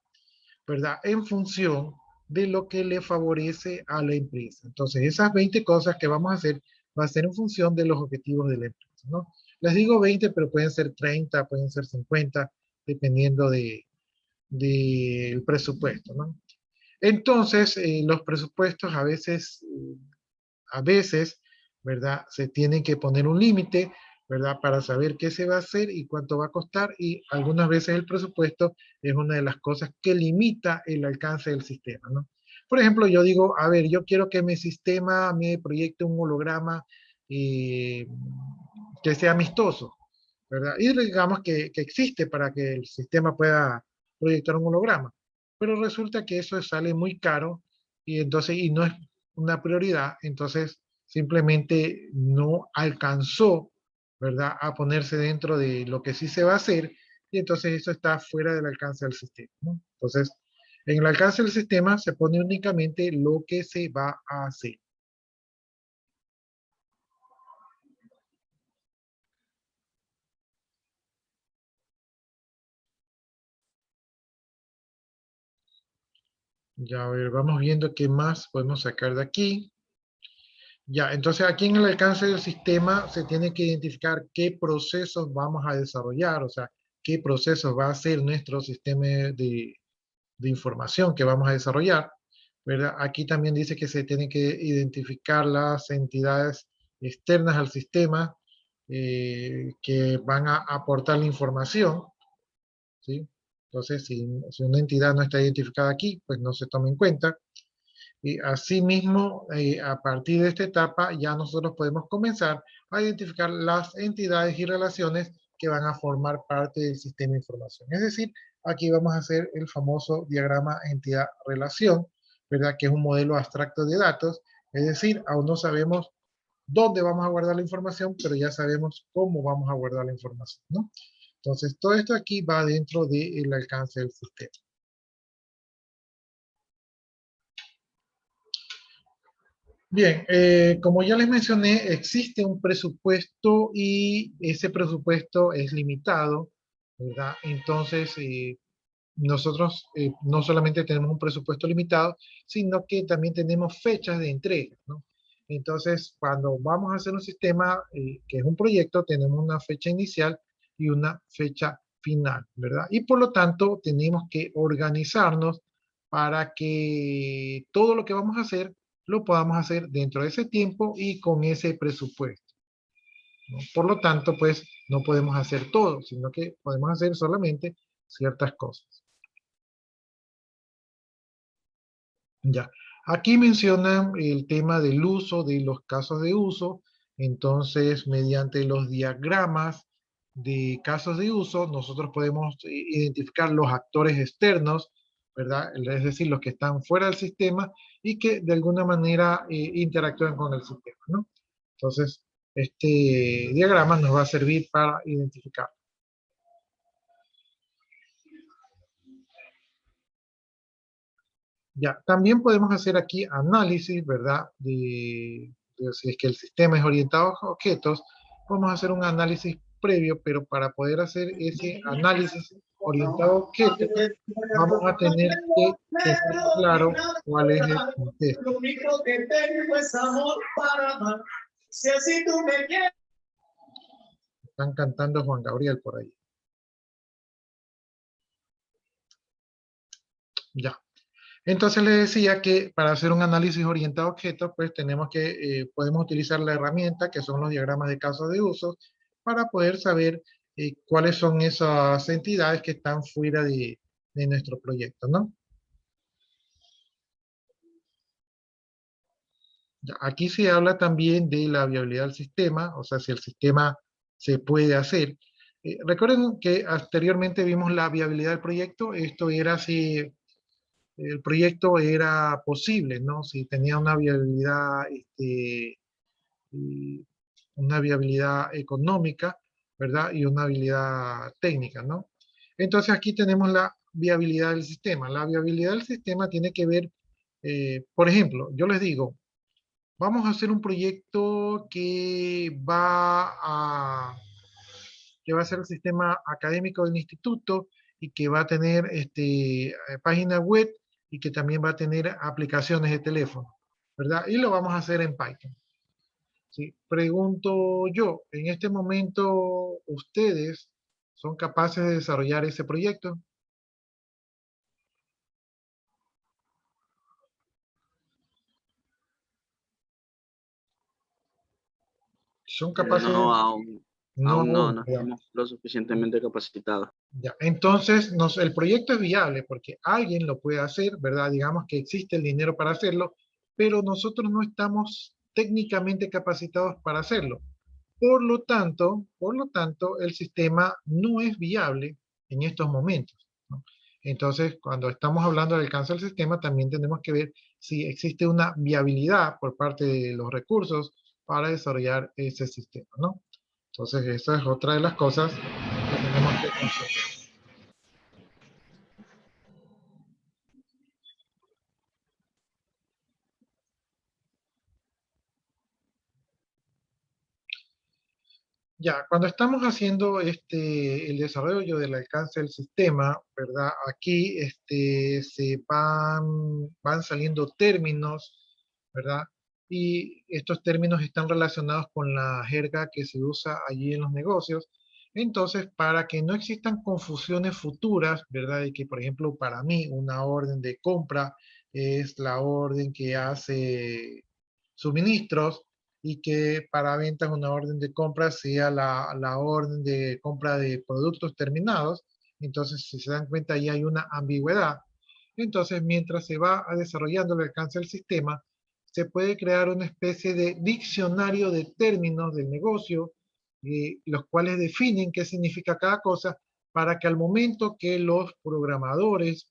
¿verdad? En función de lo que le favorece a la empresa. Entonces, esas 20 cosas que vamos a hacer va a ser en función de los objetivos de la empresa, ¿no? Les digo 20, pero pueden ser 30, pueden ser 50, dependiendo del presupuesto, ¿no? Entonces, los presupuestos a veces, ¿verdad? Se tienen que poner un límite, ¿verdad? Para saber qué se va a hacer y cuánto va a costar, y algunas veces el presupuesto es una de las cosas que limita el alcance del sistema, ¿no? Por ejemplo, yo digo, a ver, yo quiero que mi sistema me proyecte un holograma eh, que sea amistoso, ¿verdad? Y digamos que existe para que el sistema pueda proyectar un holograma, pero resulta que eso sale muy caro y entonces, y no es una prioridad, entonces simplemente no alcanzó, ¿verdad?, a ponerse dentro de lo que sí se va a hacer, y entonces eso está fuera del alcance del sistema, ¿no? Entonces, en el alcance del sistema se pone únicamente lo que se va a hacer. Ya, a ver, vamos viendo qué más podemos sacar de aquí. Ya, entonces aquí en el alcance del sistema se tiene que identificar qué procesos vamos a desarrollar, o sea, qué procesos va a ser nuestro sistema de información que vamos a desarrollar, ¿verdad? Aquí también dice que se tienen que identificar las entidades externas al sistema que van a aportar la información, ¿sí? Entonces, si una entidad no está identificada aquí, pues no se toma en cuenta. Y asimismo, a partir de esta etapa, ya nosotros podemos comenzar a identificar las entidades y relaciones que van a formar parte del sistema de información. Es decir, aquí vamos a hacer el famoso diagrama entidad-relación, ¿verdad? Que es un modelo abstracto de datos. Es decir, aún no sabemos dónde vamos a guardar la información, pero ya sabemos cómo vamos a guardar la información, ¿no? Entonces, todo esto aquí va dentro del alcance del sistema. Bien, como ya les mencioné, existe un presupuesto y ese presupuesto es limitado, ¿verdad? Entonces, nosotros no solamente tenemos un presupuesto limitado, sino que también tenemos fechas de entrega, ¿no? Entonces, cuando vamos a hacer un sistema que es un proyecto, tenemos una fecha inicial y una fecha final, ¿verdad? Y por lo tanto, tenemos que organizarnos para que todo lo que vamos a hacer lo podamos hacer dentro de ese tiempo y con ese presupuesto, ¿no? Por lo tanto, pues no podemos hacer todo, sino que podemos hacer solamente ciertas cosas. Ya, aquí mencionan el tema del uso, de los casos de uso. Entonces, mediante los diagramas de casos de uso, nosotros podemos identificar los actores externos, ¿verdad? Es decir, los que están fuera del sistema y que de alguna manera interactúan con el sistema, ¿no? Entonces, este diagrama nos va a servir para identificar. Ya, también podemos hacer aquí análisis, ¿verdad? De si es que el sistema es orientado a objetos, vamos a hacer un análisis previo, pero para poder hacer ese análisis orientado a objetos, vamos a tener que tener claro cuál es el contexto. Lo único que tengo es amor para amar. Si así tú me quieres. Están cantando Juan Gabriel por ahí. Ya. Entonces les decía que para hacer un análisis orientado a objetos, pues tenemos que, podemos utilizar la herramienta que son los diagramas de casos de uso para poder saber cuáles son esas entidades que están fuera de nuestro proyecto, ¿no? Ya, aquí se habla también de la viabilidad del sistema, o sea, si el sistema se puede hacer. Recuerden que anteriormente vimos la viabilidad del proyecto, esto era si el proyecto era posible, ¿no? Si tenía una viabilidad económica, ¿verdad? Y una viabilidad técnica, ¿no? Entonces aquí tenemos la viabilidad del sistema. La viabilidad del sistema tiene que ver, por ejemplo, yo les digo, vamos a hacer un proyecto que va a ser el sistema académico del instituto y que va a tener página web y que también va a tener aplicaciones de teléfono, ¿verdad? Y lo vamos a hacer en Python. ¿Sí? Pregunto yo, en este momento, ¿ustedes son capaces de desarrollar ese proyecto? ¿Son capaces No, de...? No aún no, aún, no ¿verdad? estamos lo suficientemente capacitados. Ya, entonces, el proyecto es viable porque alguien lo puede hacer, ¿verdad? Digamos que existe el dinero para hacerlo, pero nosotros no estamos técnicamente capacitados para hacerlo. Por lo tanto, el sistema no es viable en estos momentos, ¿no? Entonces, cuando estamos hablando del alcance del sistema, también tenemos que ver si existe una viabilidad por parte de los recursos para desarrollar ese sistema, ¿no? Entonces, esa es otra de las cosas que tenemos que considerar. Ya, cuando estamos haciendo el desarrollo del alcance del sistema, ¿verdad? Aquí se van saliendo términos, ¿verdad? Y estos términos están relacionados con la jerga que se usa allí en los negocios. Entonces, para que no existan confusiones futuras, ¿verdad? De que, por ejemplo, para mí una orden de compra es la orden que hace suministros, y que para ventas una orden de compra sea la orden de compra de productos terminados. Entonces, si se dan cuenta, ahí hay una ambigüedad. Entonces, mientras se va desarrollando el alcance del sistema, se puede crear una especie de diccionario de términos del negocio, los cuales definen qué significa cada cosa, para que al momento que los programadores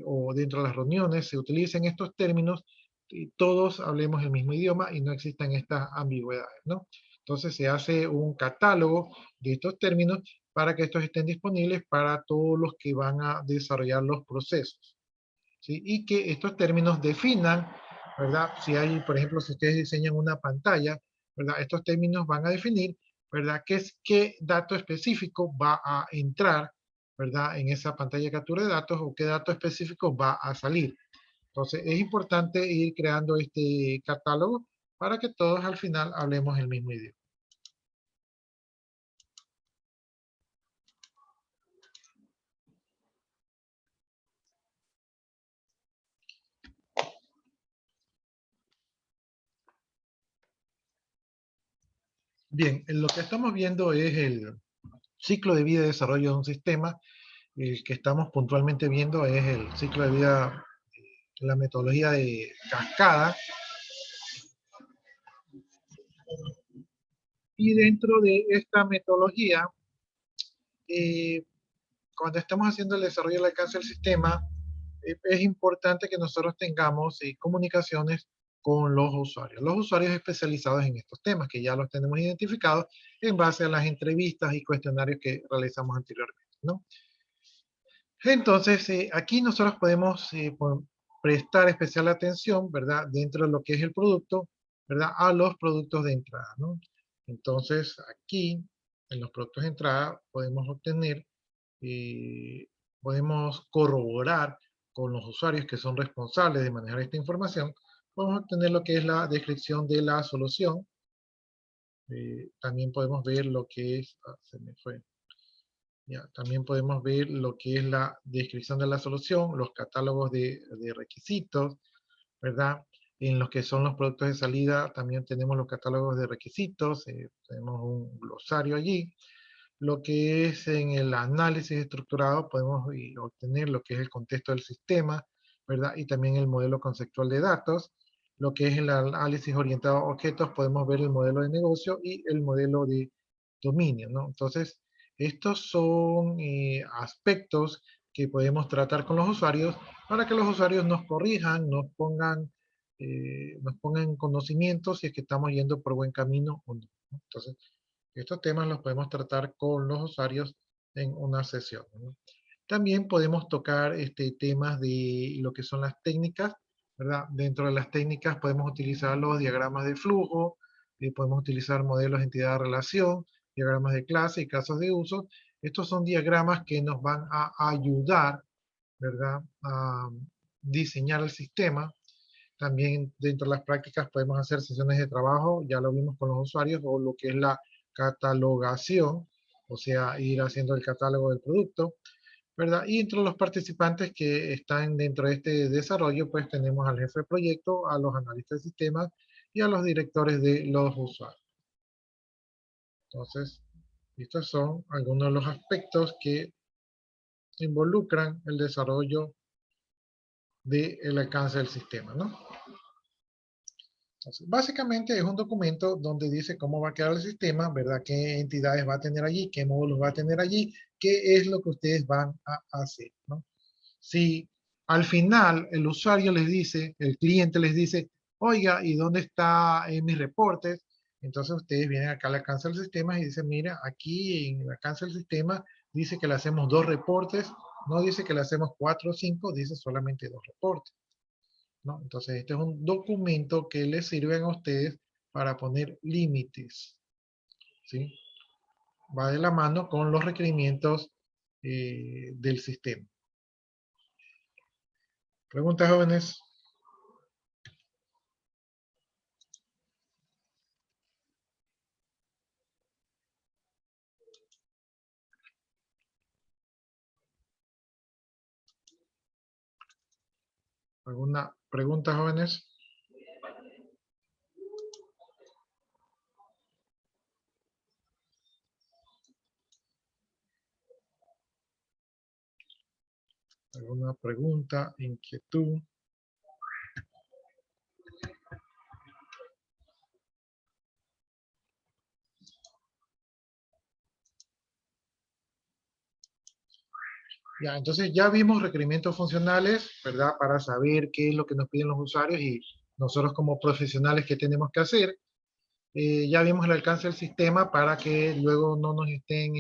o dentro de las reuniones se utilicen estos términos, y todos hablemos el mismo idioma y no existan estas ambigüedades, ¿no? Entonces se hace un catálogo de estos términos para que estos estén disponibles para todos los que van a desarrollar los procesos, ¿sí? Y que estos términos definan, ¿verdad? Si hay, por ejemplo, si ustedes diseñan una pantalla, ¿verdad? Estos términos van a definir, ¿verdad? Qué dato específico va a entrar, ¿verdad? En esa pantalla de captura de datos, o qué dato específico va a salir. Entonces, es importante ir creando este catálogo para que todos al final hablemos el mismo idioma. Bien, lo que estamos viendo es el ciclo de vida y desarrollo de un sistema. El que estamos puntualmente viendo es el ciclo de vida, la metodología de cascada. Y dentro de esta metodología, cuando estamos haciendo el desarrollo del alcance del sistema, es importante que nosotros tengamos comunicaciones con los usuarios especializados en estos temas, que ya los tenemos identificados en base a las entrevistas y cuestionarios que realizamos anteriormente, ¿no? Entonces, aquí nosotros podemos prestar especial atención, ¿verdad? Dentro de lo que es el producto, ¿verdad? A los productos de entrada, ¿no? Entonces, aquí, en los productos de entrada, podemos obtener, podemos corroborar con los usuarios que son responsables de manejar esta información, podemos obtener lo que es la descripción de la solución. También podemos ver lo que es, se me fue. Ya, también podemos ver lo que es la descripción de la solución, los catálogos de requisitos, ¿verdad? En los que son los productos de salida también tenemos los catálogos de requisitos, tenemos un glosario allí. Lo que es en el análisis estructurado podemos obtener lo que es el contexto del sistema, ¿verdad? Y también el modelo conceptual de datos. Lo que es el análisis orientado a objetos podemos ver el modelo de negocio y el modelo de dominio, ¿no? Entonces, estos son aspectos que podemos tratar con los usuarios para que los usuarios nos corrijan, nos pongan en conocimiento si es que estamos yendo por buen camino o no, ¿no? Entonces, estos temas los podemos tratar con los usuarios en una sesión, ¿no? También podemos tocar temas de lo que son las técnicas, ¿verdad? Dentro de las técnicas podemos utilizar los diagramas de flujo, podemos utilizar modelos de entidad de relación, diagramas de clase y casos de uso. Estos son diagramas que nos van a ayudar, ¿verdad? A diseñar el sistema. También dentro de las prácticas podemos hacer sesiones de trabajo, ya lo vimos con los usuarios, o lo que es la catalogación, o sea, ir haciendo el catálogo del producto, ¿verdad? Y entre los participantes que están dentro de este desarrollo, pues tenemos al jefe de proyecto, a los analistas de sistemas y a los directores de los usuarios. Entonces, estos son algunos de los aspectos que involucran el desarrollo del alcance del sistema, ¿no? Entonces, básicamente es un documento donde dice cómo va a quedar el sistema, ¿verdad? Qué entidades va a tener allí, qué módulos va a tener allí, qué es lo que ustedes van a hacer, ¿no? Si al final el usuario les dice, el cliente les dice, oiga, ¿y dónde está mis reportes? Entonces ustedes vienen acá al alcance del sistema y dicen, mira, aquí en el alcance del sistema dice que le hacemos 2 reportes, no dice que le hacemos 4 o 5, dice solamente 2 reportes, ¿no? Entonces este es un documento que les sirve a ustedes para poner límites, ¿sí? Va de la mano con los requerimientos del sistema. ¿Preguntas, jóvenes? ¿Alguna pregunta, jóvenes? ¿Alguna pregunta, inquietud? Ya, entonces ya vimos requerimientos funcionales, ¿verdad? Para saber qué es lo que nos piden los usuarios y nosotros como profesionales qué tenemos que hacer. Ya vimos el alcance del sistema para que luego no nos estén,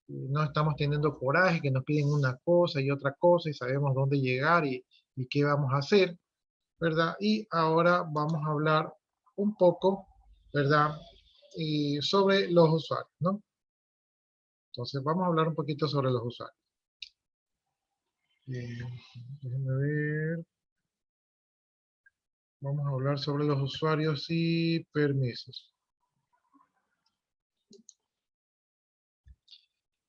no estamos teniendo coraje, que nos piden una cosa y otra cosa y sabemos dónde llegar y qué vamos a hacer, ¿verdad? Y ahora vamos a hablar un poco, ¿verdad? Sobre los usuarios, ¿no? Entonces vamos a hablar un poquito sobre los usuarios. Déjenme ver. Vamos a hablar sobre los usuarios y permisos.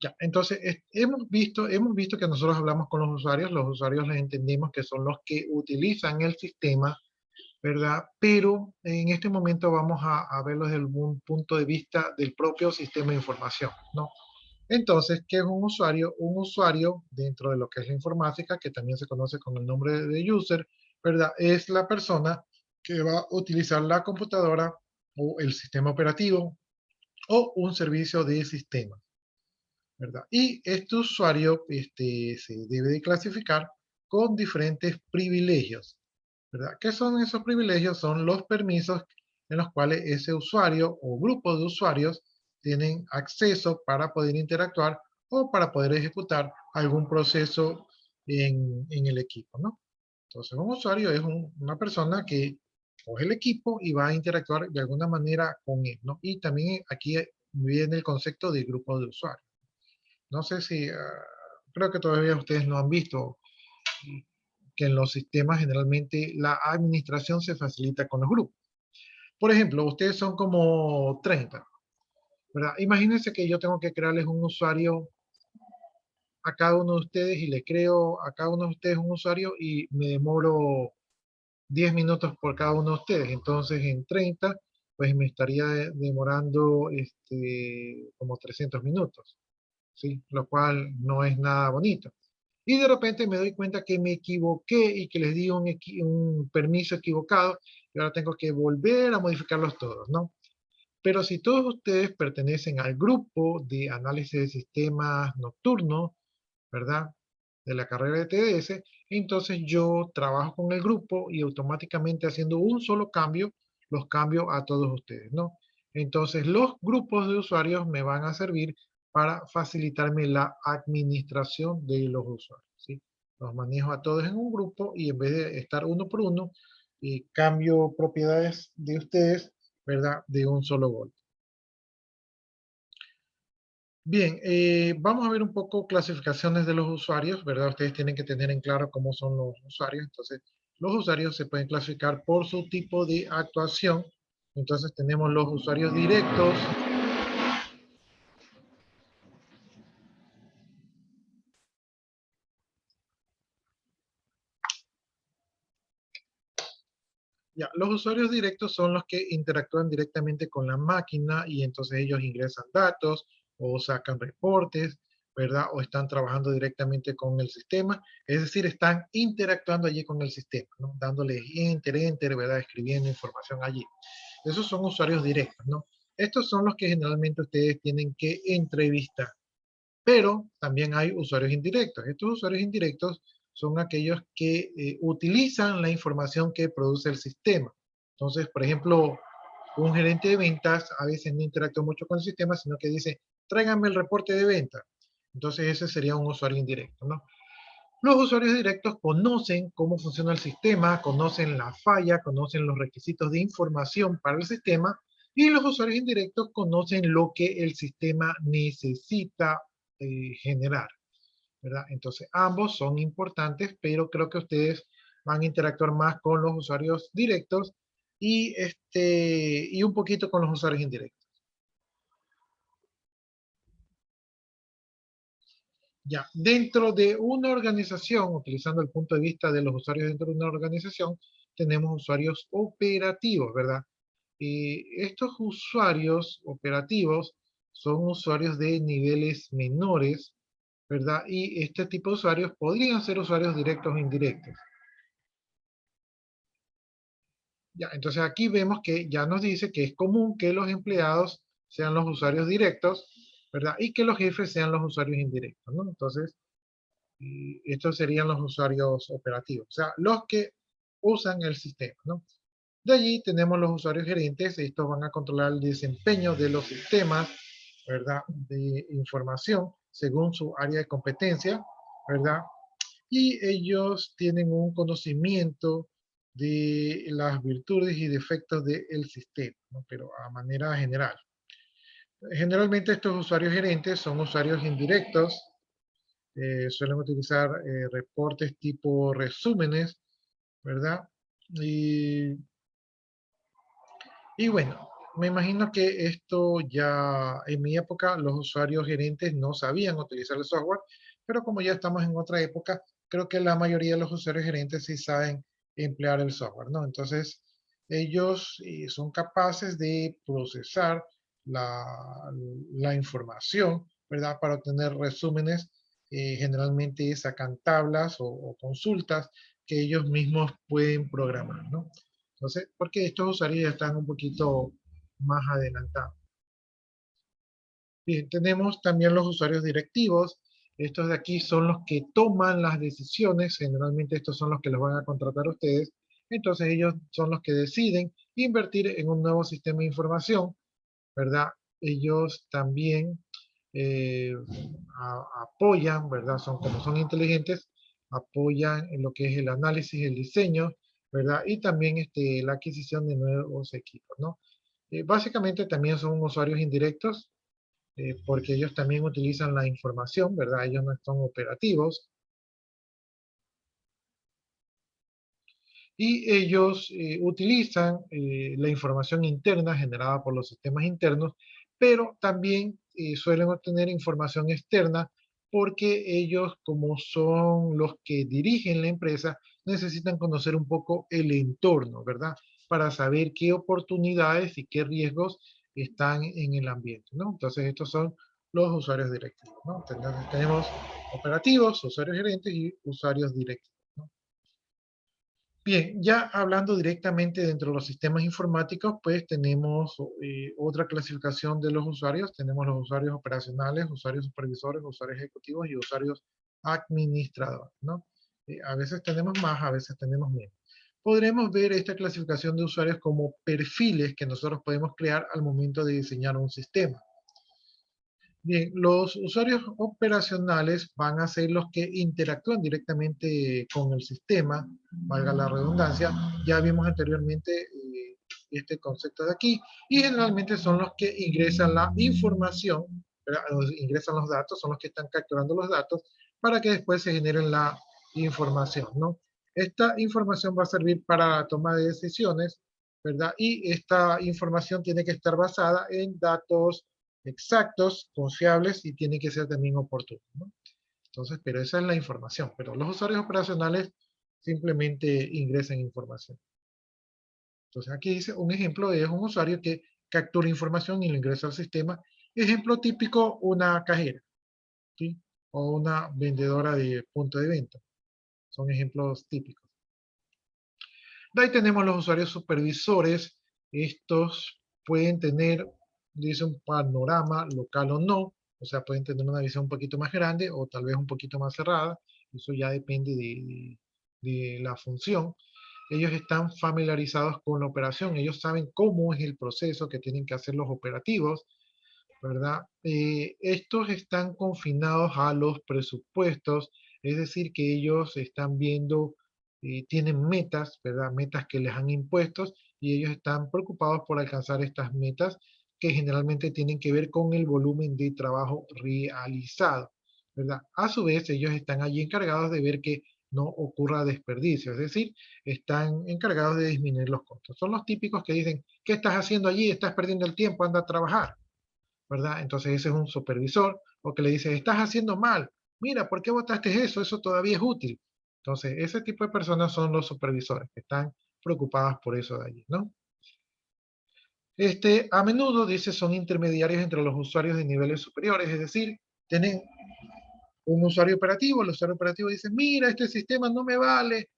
Ya, entonces hemos visto que nosotros hablamos con los usuarios les entendimos que son los que utilizan el sistema, ¿verdad? Pero en este momento vamos a verlo desde un punto de vista del propio sistema de información, ¿no? Entonces, ¿qué es un usuario? Un usuario dentro de lo que es la informática, que también se conoce con el nombre de user, ¿verdad? Es la persona que va a utilizar la computadora o el sistema operativo o un servicio de sistema, ¿verdad? Y este usuario se debe de clasificar con diferentes privilegios, ¿verdad? ¿Qué son esos privilegios? Son los permisos en los cuales ese usuario o grupo de usuarios tienen acceso para poder interactuar o para poder ejecutar algún proceso en el equipo, ¿no? Entonces, un usuario es una persona que coge el equipo y va a interactuar de alguna manera con él, ¿no? Y también aquí viene el concepto de grupo de usuarios. No sé si, creo que todavía ustedes no han visto que en los sistemas generalmente la administración se facilita con los grupos. Por ejemplo, ustedes son como 30, ¿verdad? Imagínense que yo tengo que crearles un usuario a cada uno de ustedes y le creo a cada uno de ustedes un usuario y me demoro 10 minutos por cada uno de ustedes. Entonces, en 30, pues me estaría demorando como 300 minutos, ¿sí? Lo cual no es nada bonito. Y de repente me doy cuenta que me equivoqué y que les di un permiso equivocado y ahora tengo que volver a modificarlos todos, ¿no? Pero si todos ustedes pertenecen al grupo de análisis de sistemas nocturno, ¿verdad? De la carrera de TDS, entonces yo trabajo con el grupo y automáticamente haciendo un solo cambio, los cambio a todos ustedes, ¿no? Entonces los grupos de usuarios me van a servir para facilitarme la administración de los usuarios, ¿sí? Los manejo a todos en un grupo y en vez de estar uno por uno, cambio propiedades de ustedes, ¿verdad? De un solo golpe. Bien, vamos a ver un poco clasificaciones de los usuarios, ¿verdad? Ustedes tienen que tener en claro cómo son los usuarios. Entonces, los usuarios se pueden clasificar por su tipo de actuación. Entonces, tenemos los usuarios directos. Ya, los usuarios directos son los que interactúan directamente con la máquina y entonces ellos ingresan datos o sacan reportes, ¿verdad? O están trabajando directamente con el sistema, es decir, están interactuando allí con el sistema, ¿no? Dándole enter, ¿verdad? Escribiendo información allí. Esos son usuarios directos, ¿no? Estos son los que generalmente ustedes tienen que entrevistar. Pero también hay usuarios indirectos. Estos usuarios indirectos son aquellos que utilizan la información que produce el sistema. Entonces, por ejemplo, un gerente de ventas a veces no interactúa mucho con el sistema, sino que dice, tráiganme el reporte de venta. Entonces, ese sería un usuario indirecto, ¿no? Los usuarios directos conocen cómo funciona el sistema, conocen la falla, conocen los requisitos de información para el sistema, y los usuarios indirectos conocen lo que el sistema necesita generar, ¿verdad? Entonces, ambos son importantes, pero creo que ustedes van a interactuar más con los usuarios directos y un poquito con los usuarios indirectos. Ya, dentro de una organización, utilizando el punto de vista de los usuarios dentro de una organización, tenemos usuarios operativos, ¿verdad? Y estos usuarios operativos son usuarios de niveles menores, ¿verdad? Y este tipo de usuarios podrían ser usuarios directos o indirectos. Ya, entonces aquí vemos que ya nos dice que es común que los empleados sean los usuarios directos, ¿verdad? Y que los jefes sean los usuarios indirectos, ¿no? Entonces, estos serían los usuarios operativos, o sea, los que usan el sistema, ¿no? De allí tenemos los usuarios gerentes, estos van a controlar el desempeño de los sistemas, ¿verdad? De información según su área de competencia, ¿verdad? Y ellos tienen un conocimiento de las virtudes y defectos del sistema, ¿no? Pero a manera general. Generalmente estos usuarios gerentes son usuarios indirectos, suelen utilizar reportes tipo resúmenes, ¿verdad? Y bueno, me imagino que esto ya en mi época los usuarios gerentes no sabían utilizar el software, pero como ya estamos en otra época, creo que la mayoría de los usuarios gerentes sí saben emplear el software, ¿no? Entonces, ellos son capaces de procesar la, la información, ¿verdad? Para obtener resúmenes, generalmente sacan tablas o consultas que ellos mismos pueden programar, ¿no? Entonces, porque estos usuarios ya están un poquito más adelantados. Bien, tenemos también los usuarios directivos. Estos de aquí son los que toman las decisiones. Generalmente estos son los que los van a contratar a ustedes. Entonces ellos son los que deciden invertir en un nuevo sistema de información, ¿verdad? Ellos también apoyan, ¿verdad? Como son inteligentes, apoyan en lo que es el análisis, el diseño, ¿verdad? Y también la adquisición de nuevos equipos, ¿no? Básicamente también son usuarios indirectos, porque ellos también utilizan la información, ¿verdad? Ellos no son operativos. Y ellos utilizan la información interna generada por los sistemas internos, pero también suelen obtener información externa porque ellos, como son los que dirigen la empresa, necesitan conocer un poco el entorno, ¿verdad? Para saber qué oportunidades y qué riesgos están en el ambiente, ¿no? Entonces, estos son los usuarios directivos, ¿no? Tenemos operativos, usuarios gerentes y usuarios directivos. Bien, ya hablando directamente dentro de los sistemas informáticos, pues tenemos otra clasificación de los usuarios. Tenemos los usuarios operacionales, usuarios supervisores, usuarios ejecutivos y usuarios administradores, ¿no? A veces tenemos más, a veces tenemos menos. Podremos ver esta clasificación de usuarios como perfiles que nosotros podemos crear al momento de diseñar un sistema. Bien, los usuarios operacionales van a ser los que interactúan directamente con el sistema, valga la redundancia. Ya vimos anteriormente este concepto de aquí, y generalmente son los que ingresan la información, ¿verdad? Ingresan los datos, son los que están capturando los datos para que después se generen la información, ¿no? Esta información va a servir para la toma de decisiones, ¿verdad? Y esta información tiene que estar basada en datos exactos, confiables y tiene que ser también oportuno, ¿no? Entonces, pero esa es la información. Pero los usuarios operacionales simplemente ingresan información. Entonces, aquí dice, un ejemplo es un usuario que captura información y lo ingresa al sistema. Ejemplo típico, una cajera, ¿sí? O una vendedora de punto de venta. Son ejemplos típicos. De ahí tenemos los usuarios supervisores. Estos pueden tener, dice, un panorama local o no. O sea, pueden tener una visión un poquito más grande o tal vez un poquito más cerrada. Eso ya depende de la función. Ellos están familiarizados con la operación. Ellos saben cómo es el proceso que tienen que hacer los operativos, ¿verdad? Estos están confinados a los presupuestos. Es decir, que ellos están viendo, tienen metas, ¿verdad? Metas que les han impuesto y ellos están preocupados por alcanzar estas metas que generalmente tienen que ver con el volumen de trabajo realizado, ¿verdad? A su vez, ellos están allí encargados de ver que no ocurra desperdicio, es decir, están encargados de disminuir los costos. Son los típicos que dicen, ¿qué estás haciendo allí? Estás perdiendo el tiempo, anda a trabajar, ¿verdad? Entonces ese es un supervisor, o que le dice, estás haciendo mal, mira, ¿por qué botaste eso? Eso todavía es útil. Entonces, ese tipo de personas son los supervisores, que están preocupadas por eso de allí, ¿no? A menudo, dice, son intermediarios entre los usuarios de niveles superiores, es decir, tienen un usuario operativo, el usuario operativo dice, mira, este sistema no me vale,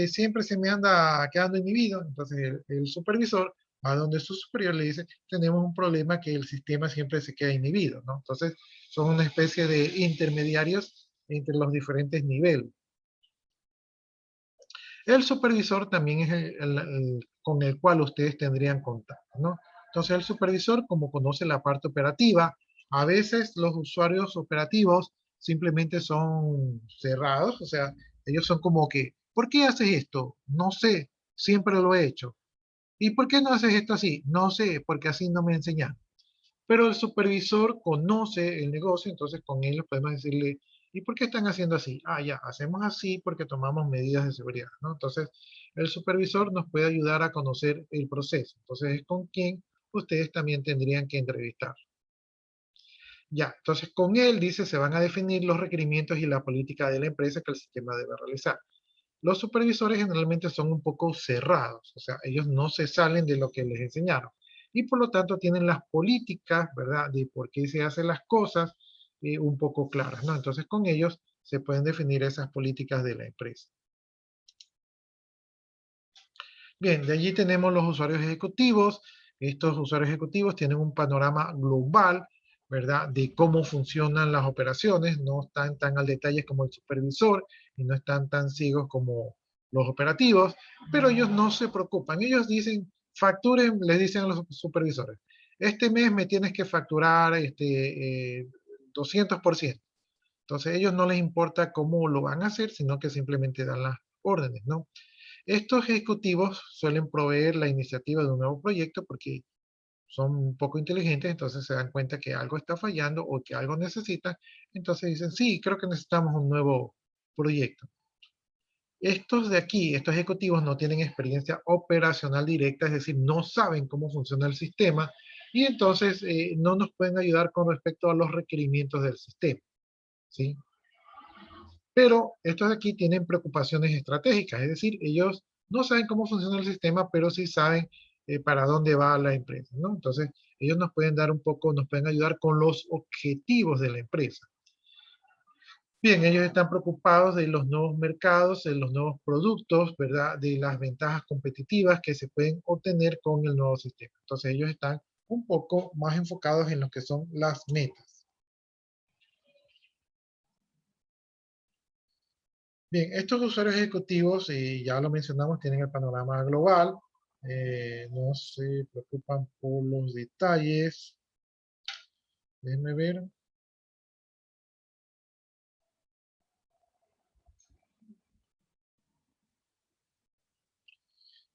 siempre se me anda quedando inhibido. Entonces el supervisor va donde su superior le dice, tenemos un problema que el sistema siempre se queda inhibido, ¿no? Entonces son una especie de intermediarios entre los diferentes niveles. El supervisor también es con el cual ustedes tendrían contacto, ¿no? Entonces el supervisor, como conoce la parte operativa, a veces los usuarios operativos simplemente son cerrados, o sea, ellos son como que, ¿por qué haces esto? No sé, siempre lo he hecho. ¿Y por qué no haces esto así? No sé, porque así no me enseñan. Pero el supervisor conoce el negocio, entonces con él podemos decirle, ¿y por qué están haciendo así? Ah, ya, hacemos así porque tomamos medidas de seguridad, ¿no? Entonces, el supervisor nos puede ayudar a conocer el proceso. Entonces, es con quien ustedes también tendrían que entrevistar. Ya, entonces con él, dice, se van a definir los requerimientos y la política de la empresa que el sistema debe realizar. Los supervisores generalmente son un poco cerrados, o sea, ellos no se salen de lo que les enseñaron. Y por lo tanto tienen las políticas, ¿verdad?, de por qué se hacen las cosas un poco claras, ¿no? Entonces con ellos se pueden definir esas políticas de la empresa. Bien, de allí tenemos los usuarios ejecutivos. Estos usuarios ejecutivos tienen un panorama global, ¿verdad?, de cómo funcionan las operaciones. No están tan al detalle como el supervisor y no están tan ciegos como los operativos, pero ellos no se preocupan. Ellos dicen, facturen, les dicen a los supervisores, este mes me tienes que facturar 200%. Entonces, a ellos no les importa cómo lo van a hacer, sino que simplemente dan las órdenes, ¿no? Estos ejecutivos suelen proveer la iniciativa de un nuevo proyecto porque son un poco inteligentes, entonces se dan cuenta que algo está fallando o que algo necesitan, entonces dicen, sí, creo que necesitamos un nuevo proyecto. Estos de aquí, estos ejecutivos no tienen experiencia operacional directa, es decir, no saben cómo funciona el sistema y entonces no nos pueden ayudar con respecto a los requerimientos del sistema, ¿sí? Pero estos de aquí tienen preocupaciones estratégicas, es decir, ellos no saben cómo funciona el sistema, pero sí saben para dónde va la empresa, ¿no? Entonces, ellos nos pueden dar un poco, nos pueden ayudar con los objetivos de la empresa. Bien, ellos están preocupados de los nuevos mercados, de los nuevos productos, ¿verdad? De las ventajas competitivas que se pueden obtener con el nuevo sistema. Entonces, ellos están un poco más enfocados en lo que son las metas. Bien, estos usuarios ejecutivos, ya lo mencionamos, tienen el panorama global, no se preocupan por los detalles. Déjenme ver.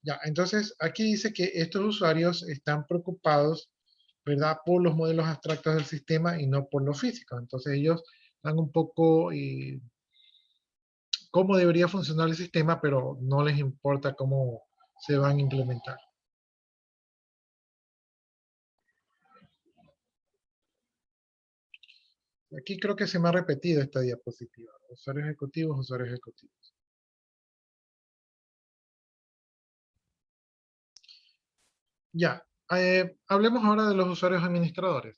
Ya, entonces aquí dice que estos usuarios están preocupados, ¿verdad? Por los modelos abstractos del sistema y no por lo físico. Entonces ellos dan un poco cómo debería funcionar el sistema, pero no les importa cómo se van a implementar. Aquí creo que se me ha repetido esta diapositiva. Usuarios ejecutivos, usuarios ejecutivos. Ya, hablemos ahora de los usuarios administradores.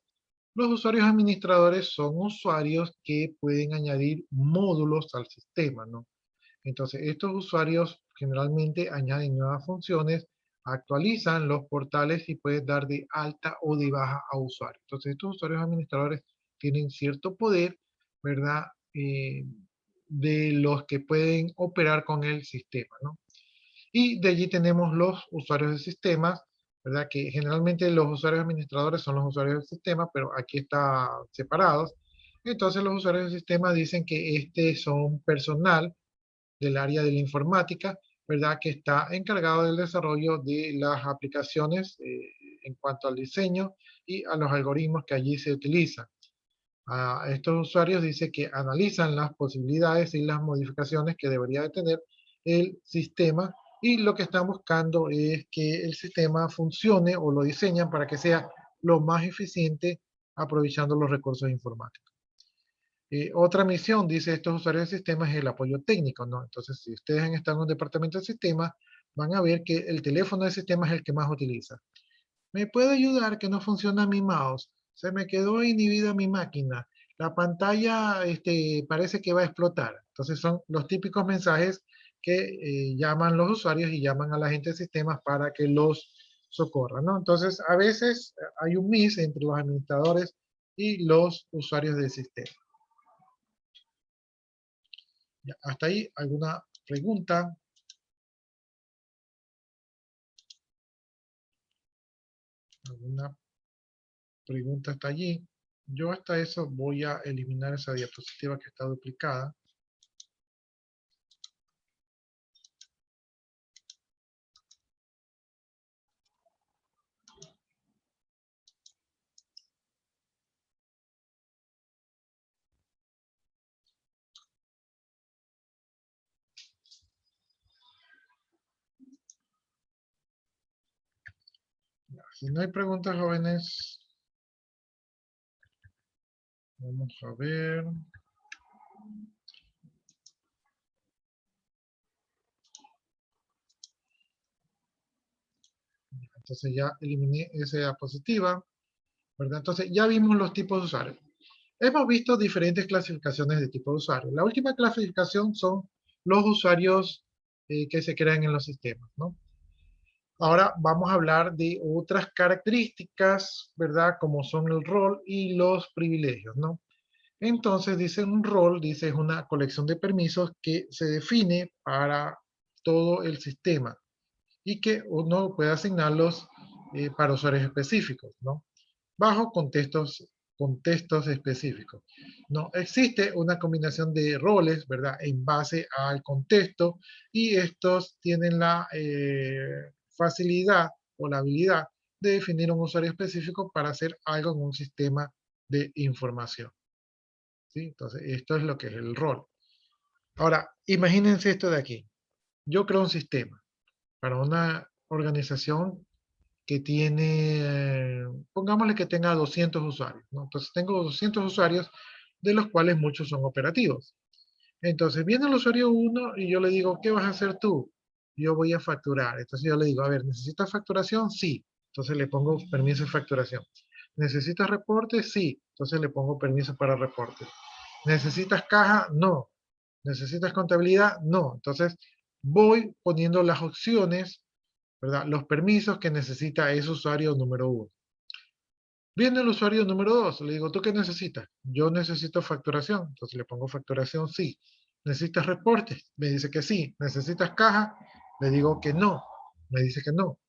Los usuarios administradores son usuarios que pueden añadir módulos al sistema, ¿no? Entonces, estos usuarios generalmente añaden nuevas funciones, actualizan los portales y pueden dar de alta o de baja a usuarios. Entonces, estos usuarios administradores tienen cierto poder, ¿verdad? De los que pueden operar con el sistema, ¿no? Y de allí tenemos los usuarios de sistemas, ¿verdad? Que generalmente los usuarios administradores son los usuarios del sistema, pero aquí está separados. Entonces los usuarios del sistema dicen que son personal del área de la informática, ¿verdad? Que está encargado del desarrollo de las aplicaciones en cuanto al diseño y a los algoritmos que allí se utilizan. A estos usuarios dice que analizan las posibilidades y las modificaciones que debería de tener el sistema y lo que están buscando es que el sistema funcione o lo diseñan para que sea lo más eficiente aprovechando los recursos informáticos. Otra misión, dice estos usuarios de sistemas, es el apoyo técnico, ¿no? Entonces, si ustedes han estado en un departamento de sistemas, van a ver que el teléfono de sistema es el que más utiliza. ¿Me puede ayudar que no funciona mi mouse? Se me quedó inhibida mi máquina. La pantalla parece que va a explotar. Entonces son los típicos mensajes que llaman los usuarios y llaman a la gente de sistemas para que los socorran, ¿no? Entonces a veces hay un mix entre los administradores y los usuarios del sistema. Ya, hasta ahí, ¿alguna pregunta? ¿Alguna pregunta hasta allí? Yo hasta eso voy a eliminar esa diapositiva que está duplicada. Si no hay preguntas, jóvenes, vamos a ver. Entonces ya eliminé esa diapositiva, ¿verdad? Entonces ya vimos los tipos de usuarios. Hemos visto diferentes clasificaciones de tipo de usuario. La última clasificación son los usuarios que se crean en los sistemas, ¿no? Ahora vamos a hablar de otras características, ¿verdad? Como son el rol y los privilegios, ¿no? Entonces dice un rol, dice es una colección de permisos que se define para todo el sistema y que uno puede asignarlos para usuarios específicos, ¿no? Bajo contextos contextos específicos. No existe una combinación de roles, ¿verdad? En base al contexto, y estos tienen la facilidad o la habilidad de definir un usuario específico para hacer algo en un sistema de información. ¿Sí? Entonces, esto es lo que es el rol. Ahora, imagínense esto de aquí. Yo creo un sistema para una organización que tiene, pongámosle que tenga 200 usuarios, ¿no? Entonces tengo 200 usuarios, de los cuales muchos son operativos. Entonces viene el usuario 1 y yo le digo, ¿qué vas a hacer tú? Yo voy a facturar. Entonces yo le digo, a ver, ¿necesitas facturación? Sí. Entonces le pongo permiso de facturación. ¿Necesitas reporte? Sí. Entonces le pongo permiso para reporte. ¿Necesitas caja? No. ¿Necesitas contabilidad? No. Entonces voy poniendo las opciones, ¿verdad? Los permisos que necesita ese usuario número 1. Viene el usuario número 2, le digo, ¿tú qué necesitas? Yo necesito facturación, entonces le pongo facturación, sí. ¿Necesitas reportes? Me dice que sí. ¿Necesitas caja? Le digo que no. Me dice que no.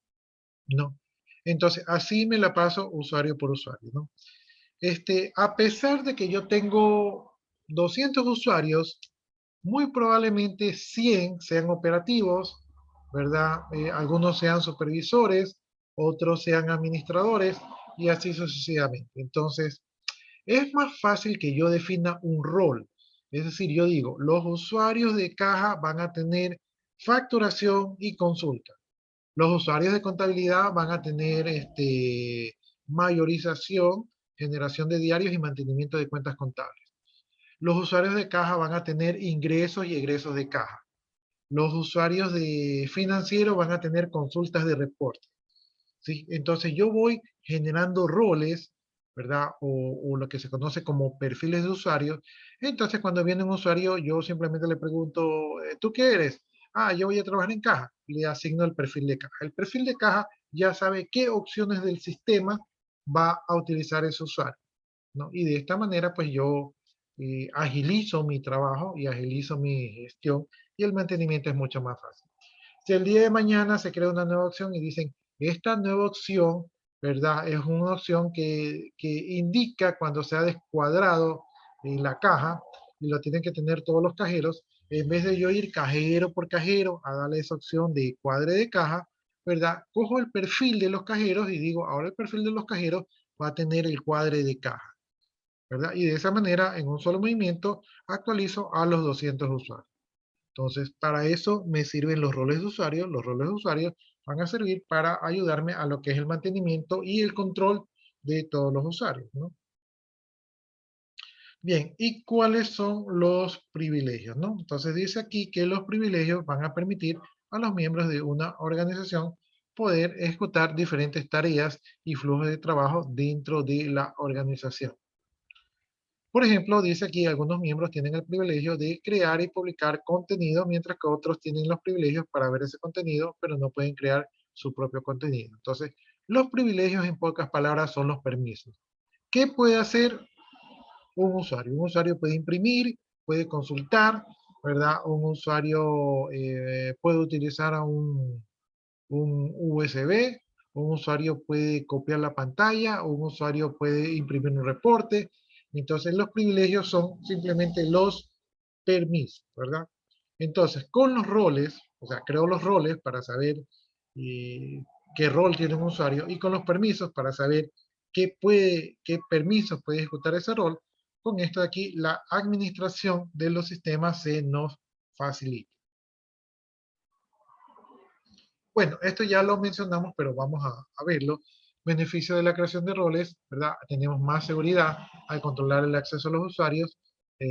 No. Entonces, así me la paso usuario por usuario, ¿no? A pesar de que yo tengo 200 usuarios, muy probablemente 100 sean operativos, ¿verdad? Algunos sean supervisores, otros sean administradores y así sucesivamente. Entonces, es más fácil que yo defina un rol. Es decir, yo digo, los usuarios de caja van a tener facturación y consulta. Los usuarios de contabilidad van a tener mayorización, generación de diarios y mantenimiento de cuentas contables. Los usuarios de caja van a tener ingresos y egresos de caja. Los usuarios de financiero van a tener consultas de reporte. ¿Sí? Entonces yo voy generando roles, ¿verdad? O lo que se conoce como perfiles de usuarios. Entonces cuando viene un usuario, yo simplemente le pregunto, ¿tú qué eres? Ah, yo voy a trabajar en caja. Le asigno el perfil de caja. El perfil de caja ya sabe qué opciones del sistema va a utilizar ese usuario, ¿no? Y de esta manera, pues yo agilizo mi trabajo y agilizo mi gestión y el mantenimiento es mucho más fácil. Si el día de mañana se crea una nueva opción y dicen, esta nueva opción, ¿verdad? Es una opción que indica cuando se ha descuadrado la caja y lo tienen que tener todos los cajeros, en vez de yo ir cajero por cajero a darle esa opción de cuadre de caja, ¿verdad? Cojo el perfil de los cajeros y digo, ahora el perfil de los cajeros va a tener el cuadre de caja, ¿verdad? Y de esa manera, en un solo movimiento, actualizo a los 200 usuarios. Entonces, para eso me sirven los roles de usuario. Los roles de usuario van a servir para ayudarme a lo que es el mantenimiento y el control de todos los usuarios, ¿no? Bien, ¿y cuáles son los privilegios, no? Entonces dice aquí que los privilegios van a permitir a los miembros de una organización poder ejecutar diferentes tareas y flujos de trabajo dentro de la organización. Por ejemplo, dice aquí algunos miembros tienen el privilegio de crear y publicar contenido, mientras que otros tienen los privilegios para ver ese contenido, pero no pueden crear su propio contenido. Entonces, los privilegios en pocas palabras son los permisos. ¿Qué puede hacer un usuario? Un usuario puede imprimir, puede consultar, ¿verdad? Un usuario puede utilizar un USB, un usuario puede copiar la pantalla, un usuario puede imprimir un reporte. Entonces los privilegios son simplemente los permisos, ¿verdad? Entonces con los roles, o sea, creo los roles para saber qué rol tiene un usuario y con los permisos para saber qué permisos puede ejecutar ese rol. Con esto de aquí, la administración de los sistemas se nos facilita. Bueno, esto ya lo mencionamos, pero vamos a verlo. Beneficio de la creación de roles, ¿verdad? Tenemos más seguridad al controlar el acceso a los usuarios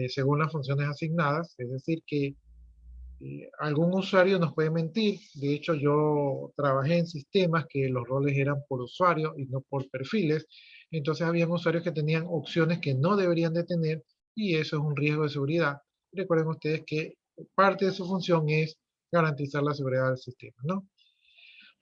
según las funciones asignadas. Es decir, que algún usuario nos puede mentir. De hecho, yo trabajé en sistemas que los roles eran por usuario y no por perfiles. Entonces, habían usuarios que tenían opciones que no deberían de tener y eso es un riesgo de seguridad. Recuerden ustedes que parte de su función es garantizar la seguridad del sistema, ¿no?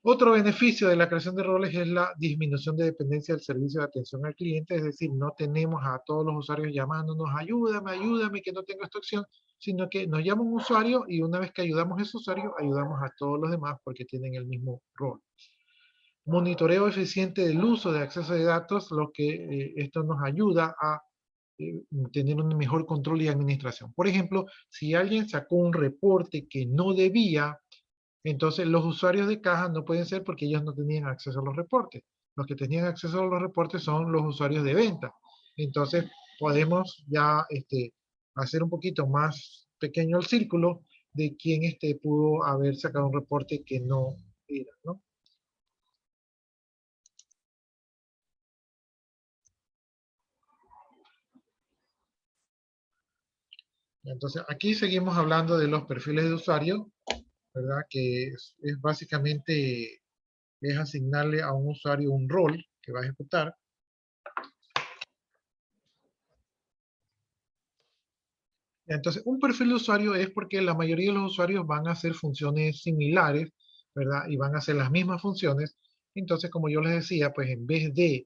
Otro beneficio de la creación de roles es la disminución de dependencia del servicio de atención al cliente, es decir, no tenemos a todos los usuarios llamándonos, ayúdame, ayúdame, que no tengo esta opción, sino que nos llama un usuario y una vez que ayudamos a ese usuario, ayudamos a todos los demás porque tienen el mismo rol. monitoreo eficiente del uso de acceso de datos, lo que esto nos ayuda a tener un mejor control y administración. Por ejemplo, si alguien sacó un reporte que no debía, entonces los usuarios de caja no pueden ser porque ellos no tenían acceso a los reportes. Los que tenían acceso a los reportes son los usuarios de venta. Entonces podemos ya hacer un poquito más pequeño el círculo de quién pudo haber sacado un reporte que no era, ¿no? Entonces, aquí seguimos hablando de los perfiles de usuario, ¿verdad? Que es básicamente es asignarle a un usuario un rol que va a ejecutar. Entonces, un perfil de usuario es porque la mayoría de los usuarios van a hacer funciones similares, ¿verdad? Y van a hacer las mismas funciones. Entonces, como yo les decía, pues en vez de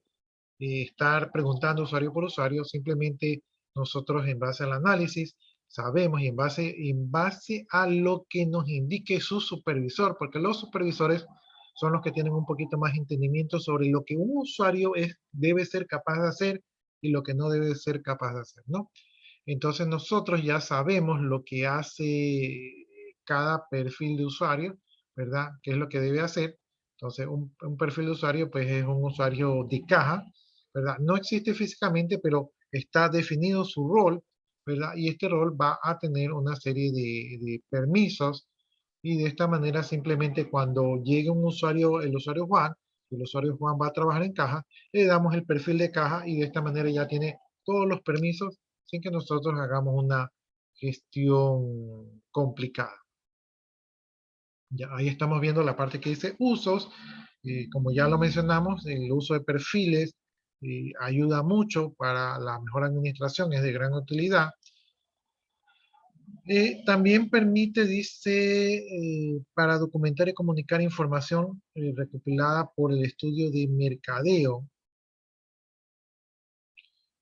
estar preguntando usuario por usuario, simplemente nosotros en base al análisis sabemos y en base a lo que nos indique su supervisor, porque los supervisores son los que tienen un poquito más entendimiento sobre lo que un usuario debe ser capaz de hacer y lo que no debe ser capaz de hacer, ¿no? Entonces nosotros ya sabemos lo que hace cada perfil de usuario, ¿verdad? ¿Qué es lo que debe hacer? Entonces un perfil de usuario pues es un usuario de caja, ¿verdad? No existe físicamente, pero está definido su rol, ¿verdad? Y este rol va a tener una serie de permisos y de esta manera simplemente cuando llegue un usuario, el usuario Juan va a trabajar en caja, le damos el perfil de caja y de esta manera ya tiene todos los permisos sin que nosotros hagamos una gestión complicada. Ya, ahí estamos viendo la parte que dice usos. Como ya lo mencionamos, el uso de perfiles ayuda mucho para la mejor administración, es de gran utilidad. También permite, dice, para documentar y comunicar información recopilada por el estudio de mercadeo.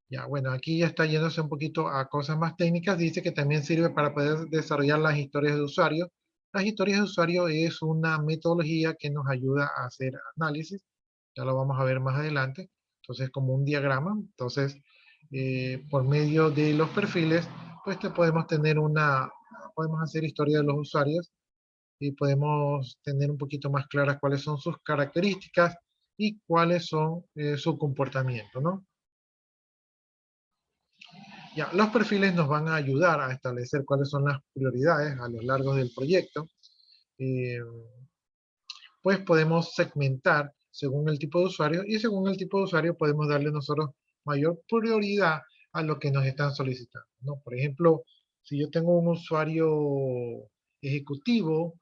Ya, bueno, aquí ya está yéndose un poquito a cosas más técnicas. Dice que también sirve para poder desarrollar las historias de usuario. Las historias de usuario es una metodología que nos ayuda a hacer análisis. Ya lo vamos a ver más adelante. Entonces, como un diagrama. Entonces, por medio de los perfiles, pues podemos tener podemos hacer historia de los usuarios y podemos tener un poquito más claras cuáles son sus características y cuáles son su comportamiento, ¿no? Ya, los perfiles nos van a ayudar a establecer cuáles son las prioridades a lo largo del proyecto. Pues podemos segmentar según el tipo de usuario y según el tipo de usuario podemos darle nosotros mayor prioridad a lo que nos están solicitando, ¿no? Por ejemplo, si yo tengo un usuario ejecutivo,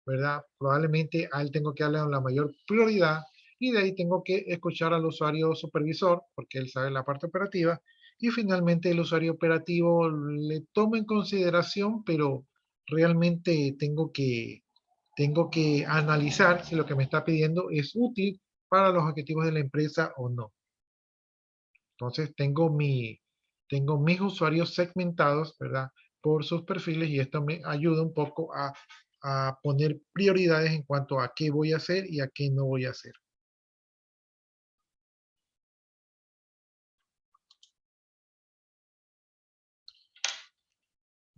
¿verdad? Probablemente a él tengo que darle la mayor prioridad y de ahí tengo que escuchar al usuario supervisor porque él sabe la parte operativa y finalmente el usuario operativo le tomo en consideración, pero realmente tengo que analizar si lo que me está pidiendo es útil para los objetivos de la empresa o no. Entonces tengo mis usuarios segmentados, ¿verdad? Por sus perfiles y esto me ayuda un poco a poner prioridades en cuanto a qué voy a hacer y a qué no voy a hacer.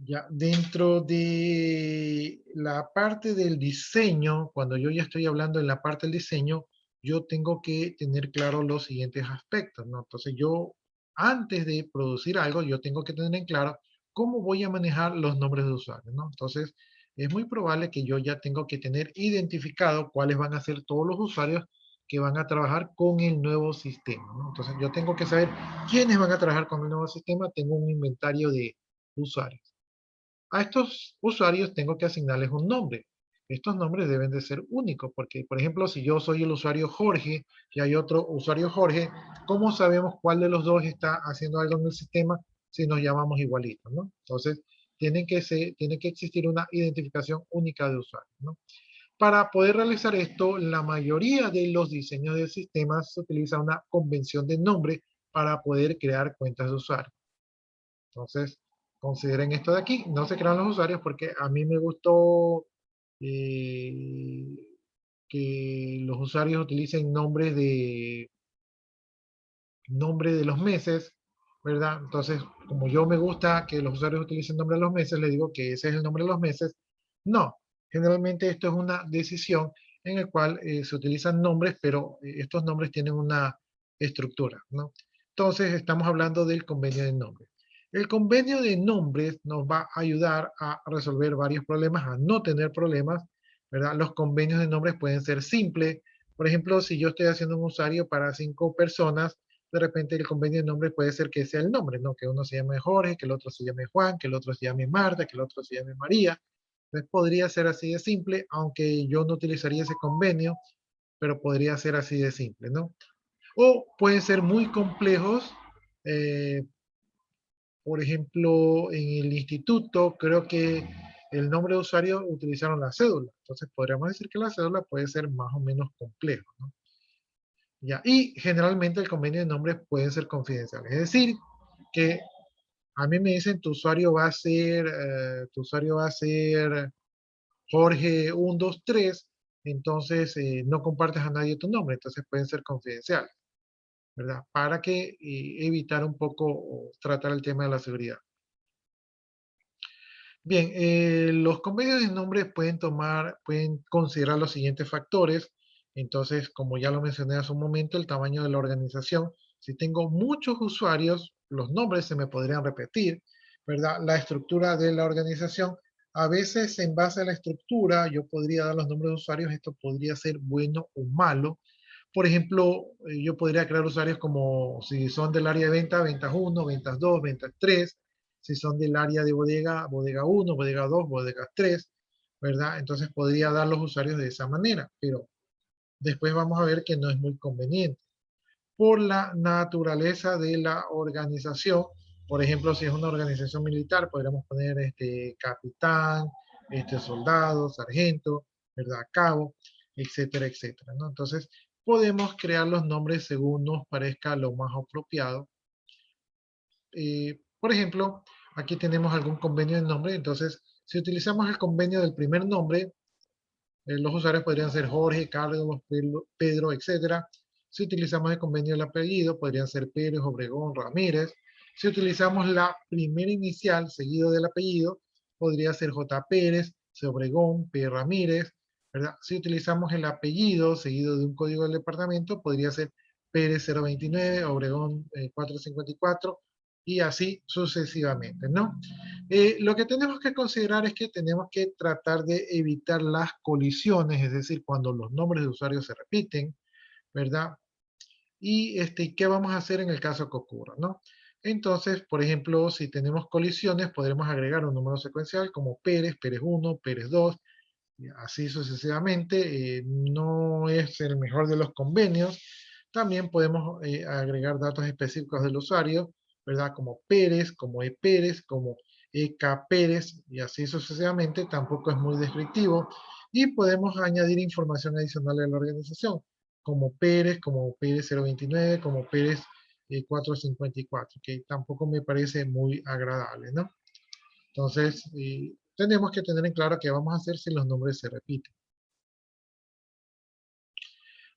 Ya, dentro de la parte del diseño, cuando yo ya estoy hablando en la parte del diseño, yo tengo que tener claro los siguientes aspectos, ¿no? Entonces yo, antes de producir algo, yo tengo que tener en claro cómo voy a manejar los nombres de usuarios, ¿no? Entonces, es muy probable que yo ya tengo que tener identificado cuáles van a ser todos los usuarios que van a trabajar con el nuevo sistema, ¿no? Entonces, yo tengo que saber quiénes van a trabajar con el nuevo sistema, tengo un inventario de usuarios. A estos usuarios tengo que asignarles un nombre. Estos nombres deben de ser únicos, porque, por ejemplo, si yo soy el usuario Jorge y hay otro usuario Jorge, ¿cómo sabemos cuál de los dos está haciendo algo en el sistema si nos llamamos igualitos, ¿no? Entonces, tiene que existir una identificación única de usuario, ¿no? Para poder realizar esto, la mayoría de los diseños de sistemas se utiliza una convención de nombre para poder crear cuentas de usuario. Entonces, consideren esto de aquí. No se crean los usuarios porque a mí me gustó que los usuarios utilicen nombres de los meses, ¿verdad? Entonces, como yo me gusta que los usuarios utilicen nombre de los meses, le digo que ese es el nombre de los meses. No, generalmente esto es una decisión en la cual se utilizan nombres, pero estos nombres tienen una estructura, ¿no? Entonces, estamos hablando del convenio de nombres. El convenio de nombres nos va a ayudar a resolver varios problemas, a no tener problemas, ¿verdad? Los convenios de nombres pueden ser simples. Por ejemplo, si yo estoy haciendo un usuario para 5 personas, de repente el convenio de nombre puede ser que sea el nombre, ¿no? Que uno se llame Jorge, que el otro se llame Juan, que el otro se llame Marta, que el otro se llame María. Entonces podría ser así de simple, aunque yo no utilizaría ese convenio, pero podría ser así de simple, ¿no? O pueden ser muy complejos. Por ejemplo, en el instituto, creo que el nombre de usuario utilizaron la cédula. Entonces podríamos decir que la cédula puede ser más o menos compleja, ¿no? Ya, y generalmente el convenio de nombres pueden ser confidenciales. Es decir, que a mí me dicen tu usuario va a ser Jorge 123, entonces no compartes a nadie tu nombre, entonces pueden ser confidenciales, ¿verdad? Para que evitar un poco o tratar el tema de la seguridad. Bien, los convenios de nombre pueden considerar los siguientes factores. Entonces, como ya lo mencioné hace un momento, el tamaño de la organización. Si tengo muchos usuarios, los nombres se me podrían repetir, ¿verdad? La estructura de la organización. A veces, en base a la estructura, yo podría dar los nombres de usuarios. Esto podría ser bueno o malo. Por ejemplo, yo podría crear usuarios como si son del área de venta, ventas 1, ventas 2, ventas 3. Si son del área de bodega, bodega 1, bodega 2, bodega 3, ¿verdad? Entonces podría dar los usuarios de esa manera, pero después vamos a ver que no es muy conveniente. Por la naturaleza de la organización, por ejemplo, si es una organización militar, podríamos poner capitán, soldado, sargento, ¿verdad? Cabo, etcétera, etcétera, ¿no? Entonces, podemos crear los nombres según nos parezca lo más apropiado. Por ejemplo, aquí tenemos algún convenio de nombre, entonces, si utilizamos el convenio del primer nombre, los usuarios podrían ser Jorge, Carlos, Pedro, etcétera. Si utilizamos el convenio del apellido, podrían ser Pérez, Obregón, Ramírez. Si utilizamos la primera inicial seguido del apellido, podría ser J. Pérez, C. Obregón, P. Ramírez, ¿verdad? Si utilizamos el apellido seguido de un código del departamento, podría ser Pérez 029, Obregón 454, y así sucesivamente, ¿no? Lo que tenemos que considerar es que tenemos que tratar de evitar las colisiones, es decir, cuando los nombres de usuarios se repiten, ¿verdad? Y ¿qué vamos a hacer en el caso que ocurra, ¿no? Entonces, por ejemplo, si tenemos colisiones, podremos agregar un número secuencial como Pérez, Pérez 1, Pérez 2, así sucesivamente. No es el mejor de los convenios. También podemos agregar datos específicos del usuario, ¿verdad? Como Pérez, como E. Pérez, como EK Pérez, y así sucesivamente. Tampoco es muy descriptivo. Y podemos añadir información adicional de la organización, como Pérez 029, como Pérez 454, que tampoco me parece muy agradable, ¿no? Entonces, tenemos que tener en claro qué vamos a hacer si los nombres se repiten,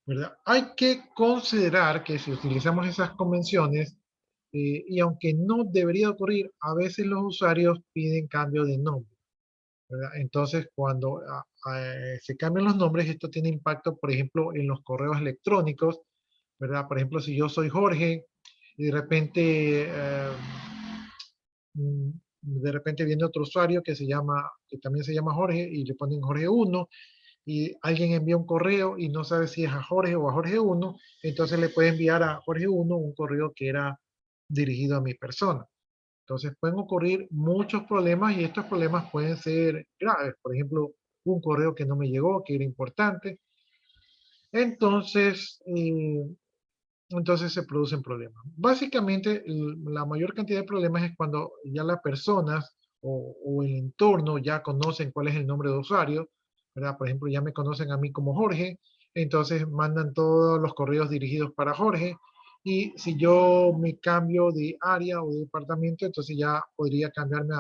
¿verdad? Hay que considerar que si utilizamos esas convenciones, y aunque no debería ocurrir, a veces los usuarios piden cambio de nombre, ¿verdad? Entonces, cuando se cambian los nombres, esto tiene impacto, por ejemplo, en los correos electrónicos, ¿verdad? Por ejemplo, si yo soy Jorge y de repente viene otro usuario que también se llama Jorge y le ponen Jorge 1, y alguien envía un correo y no sabe si es a Jorge o a Jorge 1, entonces le puede enviar a Jorge 1 un correo que era dirigido a mi persona. Entonces pueden ocurrir muchos problemas y estos problemas pueden ser graves. Por ejemplo, un correo que no me llegó, que era importante. Entonces, se producen problemas. Básicamente, la mayor cantidad de problemas es cuando ya las personas o el entorno ya conocen cuál es el nombre de usuario, ¿verdad? Por ejemplo, ya me conocen a mí como Jorge, entonces mandan todos los correos dirigidos para Jorge, y si yo me cambio de área o de departamento, entonces ya podría cambiarme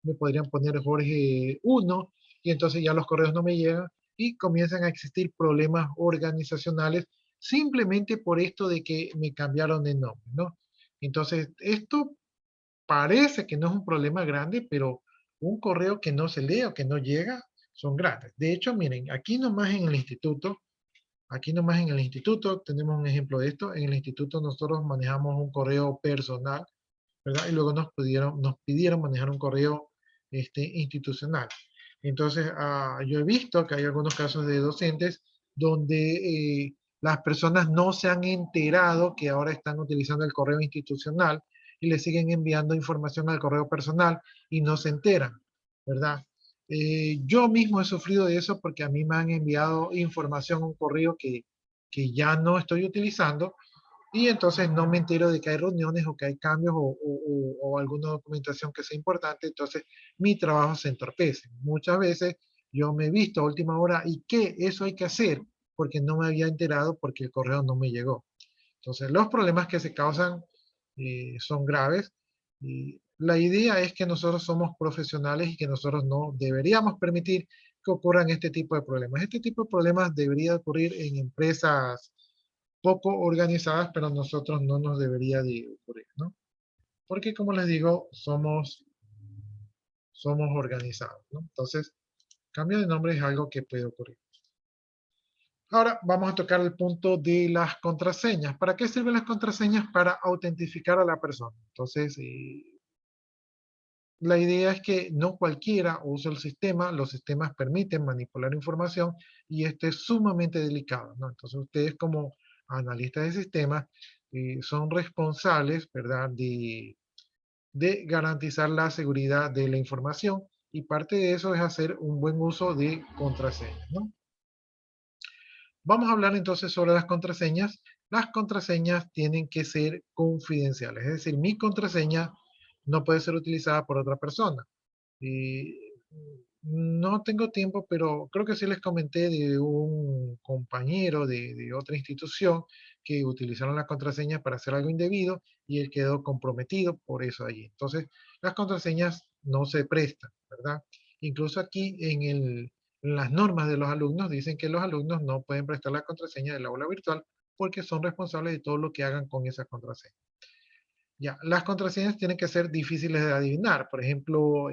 me podrían poner Jorge 1, y entonces ya los correos no me llegan, y comienzan a existir problemas organizacionales simplemente por esto de que me cambiaron de nombre, ¿no? Entonces, esto parece que no es un problema grande, pero un correo que no se lee o que no llega son grandes. De hecho, miren, aquí nomás en el instituto tenemos un ejemplo de esto. En el instituto nosotros manejamos un correo personal, ¿verdad? Y luego nos pidieron manejar un correo institucional. Entonces, yo he visto que hay algunos casos de docentes donde las personas no se han enterado que ahora están utilizando el correo institucional y le siguen enviando información al correo personal y no se enteran, ¿verdad? Yo mismo he sufrido de eso porque a mí me han enviado información a un correo que ya no estoy utilizando y entonces no me entero de que hay reuniones o que hay cambios o alguna documentación que sea importante, entonces mi trabajo se entorpece. Muchas veces yo me he visto a última hora y ¿qué? Eso hay que hacer porque no me había enterado porque el correo no me llegó. Entonces los problemas que se causan son graves y la idea es que nosotros somos profesionales y que nosotros no deberíamos permitir que ocurran este tipo de problemas. Este tipo de problemas debería ocurrir en empresas poco organizadas, pero a nosotros no nos debería de ocurrir, ¿no? Porque como les digo, somos organizados, ¿no? Entonces, cambio de nombre es algo que puede ocurrir. Ahora vamos a tocar el punto de las contraseñas. ¿Para qué sirven las contraseñas? Para autentificar a la persona. Entonces, la idea es que no cualquiera use el sistema, los sistemas permiten manipular información y esto es sumamente delicado, ¿no? Entonces ustedes como analistas de sistemas son responsables, ¿verdad?, de garantizar la seguridad de la información y parte de eso es hacer un buen uso de contraseñas, ¿no? Vamos a hablar entonces sobre las contraseñas. Las contraseñas tienen que ser confidenciales, es decir, mi contraseña no puede ser utilizada por otra persona. No tengo tiempo, pero creo que sí les comenté de un compañero de otra institución que utilizaron la contraseña para hacer algo indebido y él quedó comprometido por eso allí. Entonces, las contraseñas no se prestan, ¿verdad? Incluso aquí en las normas de los alumnos dicen que los alumnos no pueden prestar la contraseña del aula virtual porque son responsables de todo lo que hagan con esa contraseña. Ya, las contraseñas tienen que ser difíciles de adivinar. Por ejemplo,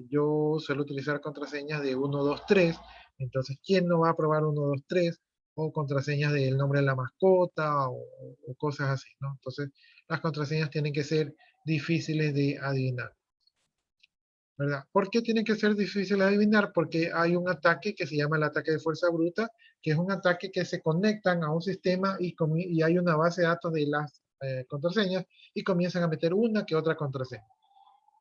yo suelo utilizar contraseñas de 1, 2, 3. Entonces, ¿quién no va a probar 1, 2, 3? O contraseñas del nombre de la mascota o cosas así, ¿no? Entonces, las contraseñas tienen que ser difíciles de adivinar, ¿verdad? ¿Por qué tienen que ser difíciles de adivinar? Porque hay un ataque que se llama el ataque de fuerza bruta, que es un ataque que se conectan a un sistema y hay una base de datos de las contraseñas y comienzan a meter una que otra contraseña.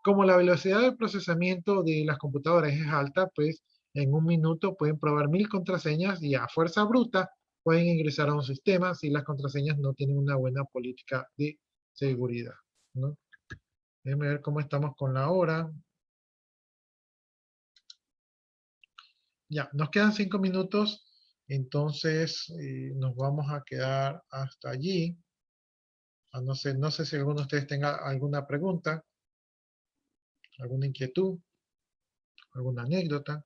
Como la velocidad de procesamiento de las computadoras es alta, pues en un minuto pueden probar 1000 contraseñas y a fuerza bruta pueden ingresar a un sistema si las contraseñas no tienen una buena política de seguridad, ¿no? Déjenme ver cómo estamos con la hora. Ya, nos quedan 5 minutos, entonces nos vamos a quedar hasta allí. No sé si alguno de ustedes tenga alguna pregunta, alguna inquietud, alguna anécdota.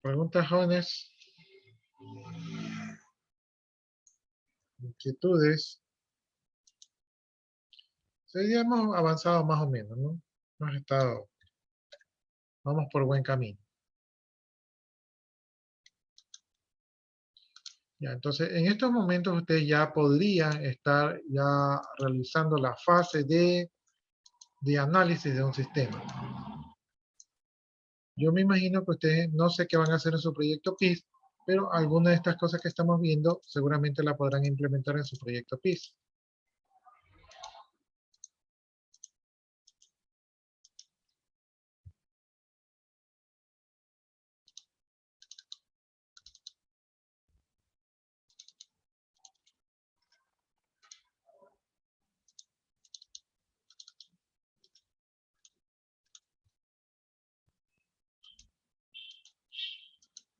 Preguntas, jóvenes, inquietudes. Sí, ya hemos avanzado más o menos, ¿no? Vamos por buen camino. Ya, entonces, en estos momentos ustedes ya podrían estar ya realizando la fase de análisis de un sistema. Yo me imagino que ustedes no sé qué van a hacer en su proyecto PIS, pero alguna de estas cosas que estamos viendo seguramente la podrán implementar en su proyecto PIS.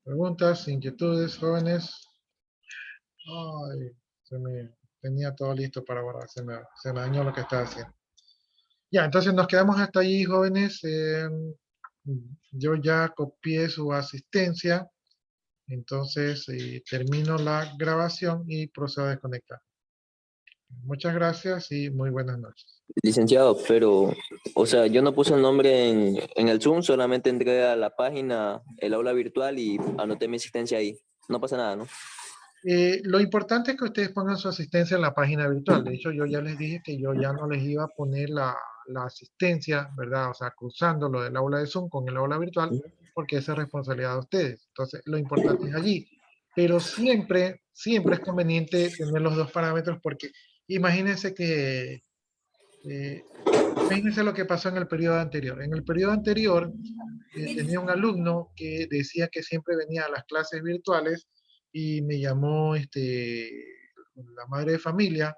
Preguntas, inquietudes, jóvenes. Ay, se me tenía todo listo para borrar, se me dañó lo que estaba haciendo. Ya, entonces nos quedamos hasta allí, jóvenes. Yo ya copié su asistencia, entonces termino la grabación y procedo a desconectar. Muchas gracias y muy buenas noches. Licenciado, pero, o sea, yo no puse el nombre en el Zoom, solamente entré a la página, el aula virtual y anoté mi asistencia ahí. No pasa nada, ¿no? Lo importante es que ustedes pongan su asistencia en la página virtual. De hecho, yo ya les dije que yo ya no les iba a poner la asistencia, ¿verdad? O sea, cruzando lo del aula de Zoom con el aula virtual, porque esa es responsabilidad de ustedes. Entonces, lo importante es allí. Pero siempre, siempre es conveniente tener los dos parámetros, porque imagínense que, imagínense lo que pasó en el periodo anterior. En el periodo anterior, tenía un alumno que decía que siempre venía a las clases virtuales y me llamó la madre de familia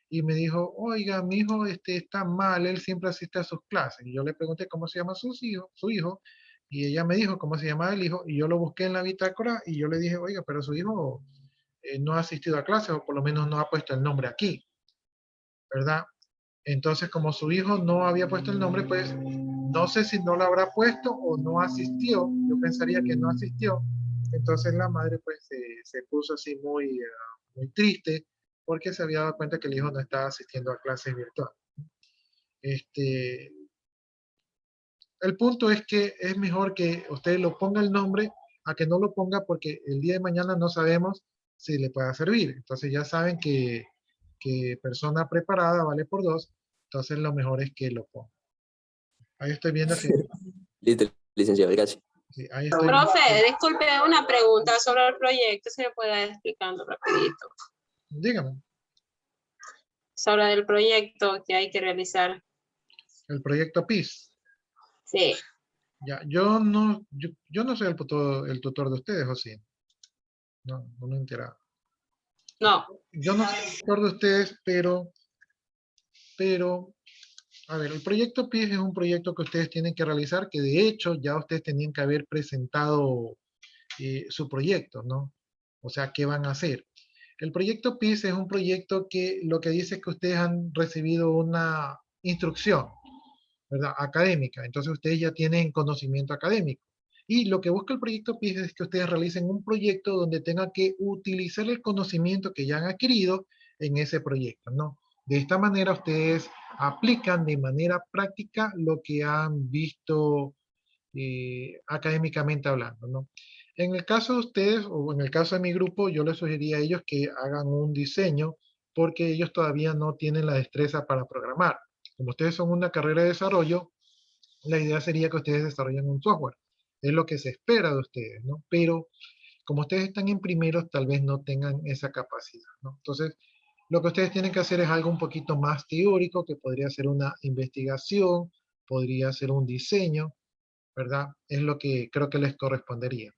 y me dijo, oiga, mi hijo está mal, él siempre asiste a sus clases. Y yo le pregunté cómo se llama su hijo, y ella me dijo cómo se llamaba el hijo, y yo lo busqué en la bitácora y yo le dije, oiga, pero su hijo no ha asistido a clases, o por lo menos no ha puesto el nombre aquí, ¿verdad? Entonces, como su hijo no había puesto el nombre, pues no sé si no lo habrá puesto o no asistió. Yo pensaría que no asistió. Entonces la madre pues se puso así muy, muy triste porque se había dado cuenta que el hijo no estaba asistiendo a clases virtuales. El punto es que es mejor que usted lo ponga el nombre a que no lo ponga, porque el día de mañana no sabemos si le pueda servir. Entonces ya saben que persona preparada vale por dos. Entonces lo mejor es que lo ponga. Ahí estoy viendo que... Listo, licenciado, gracias. Sí, ahí estoy Profe, disculpe, una pregunta sobre el proyecto, si me puede ir explicando rapidito. Dígame, Sobre el proyecto que hay que realizar. el proyecto PIS. Sí. Ya, yo no soy el tutor de ustedes, ¿o sí? No, no me he enterado. No. Yo no soy el tutor de ustedes, pero, a ver, el proyecto PIS es un proyecto que ustedes tienen que realizar, que de hecho ya ustedes tenían que haber presentado su proyecto, ¿no? O sea, ¿qué van a hacer? El proyecto PIS es un proyecto que lo que dice es que ustedes han recibido una instrucción, ¿verdad? Académica. Entonces ustedes ya tienen conocimiento académico. Y lo que busca el proyecto PIS es que ustedes realicen un proyecto donde tengan que utilizar el conocimiento que ya han adquirido en ese proyecto, ¿no? De esta manera ustedes aplican de manera práctica lo que han visto académicamente hablando, ¿no? En el caso de ustedes, o en el caso de mi grupo, yo les sugeriría a ellos que hagan un diseño, porque ellos todavía no tienen la destreza para programar. Como ustedes son una carrera de desarrollo, la idea sería que ustedes desarrollen un software. Es lo que se espera de ustedes, ¿no? Pero como ustedes están en primeros, tal vez no tengan esa capacidad, ¿no? Entonces, lo que ustedes tienen que hacer es algo un poquito más teórico, que podría ser una investigación, podría ser un diseño, ¿verdad? Es lo que creo que les correspondería.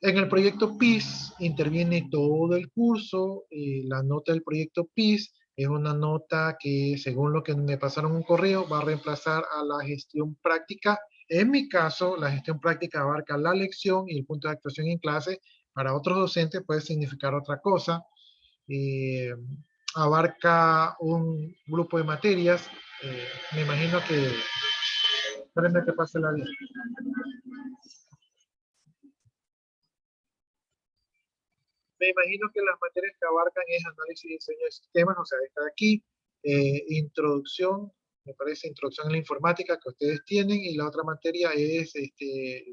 En el proyecto PIS interviene todo el curso. La nota del proyecto PIS es una nota que, según lo que me pasaron un correo, va a reemplazar a la gestión práctica. En mi caso, la gestión práctica abarca la lección y el punto de actuación en clase. Para otros docentes puede significar otra cosa. Abarca un grupo de materias. Me imagino que... Espérenme que pase la lista. Me imagino que las materias que abarcan es análisis y diseño de sistemas, o sea, está aquí, introducción, me parece introducción a la informática que ustedes tienen, y la otra materia es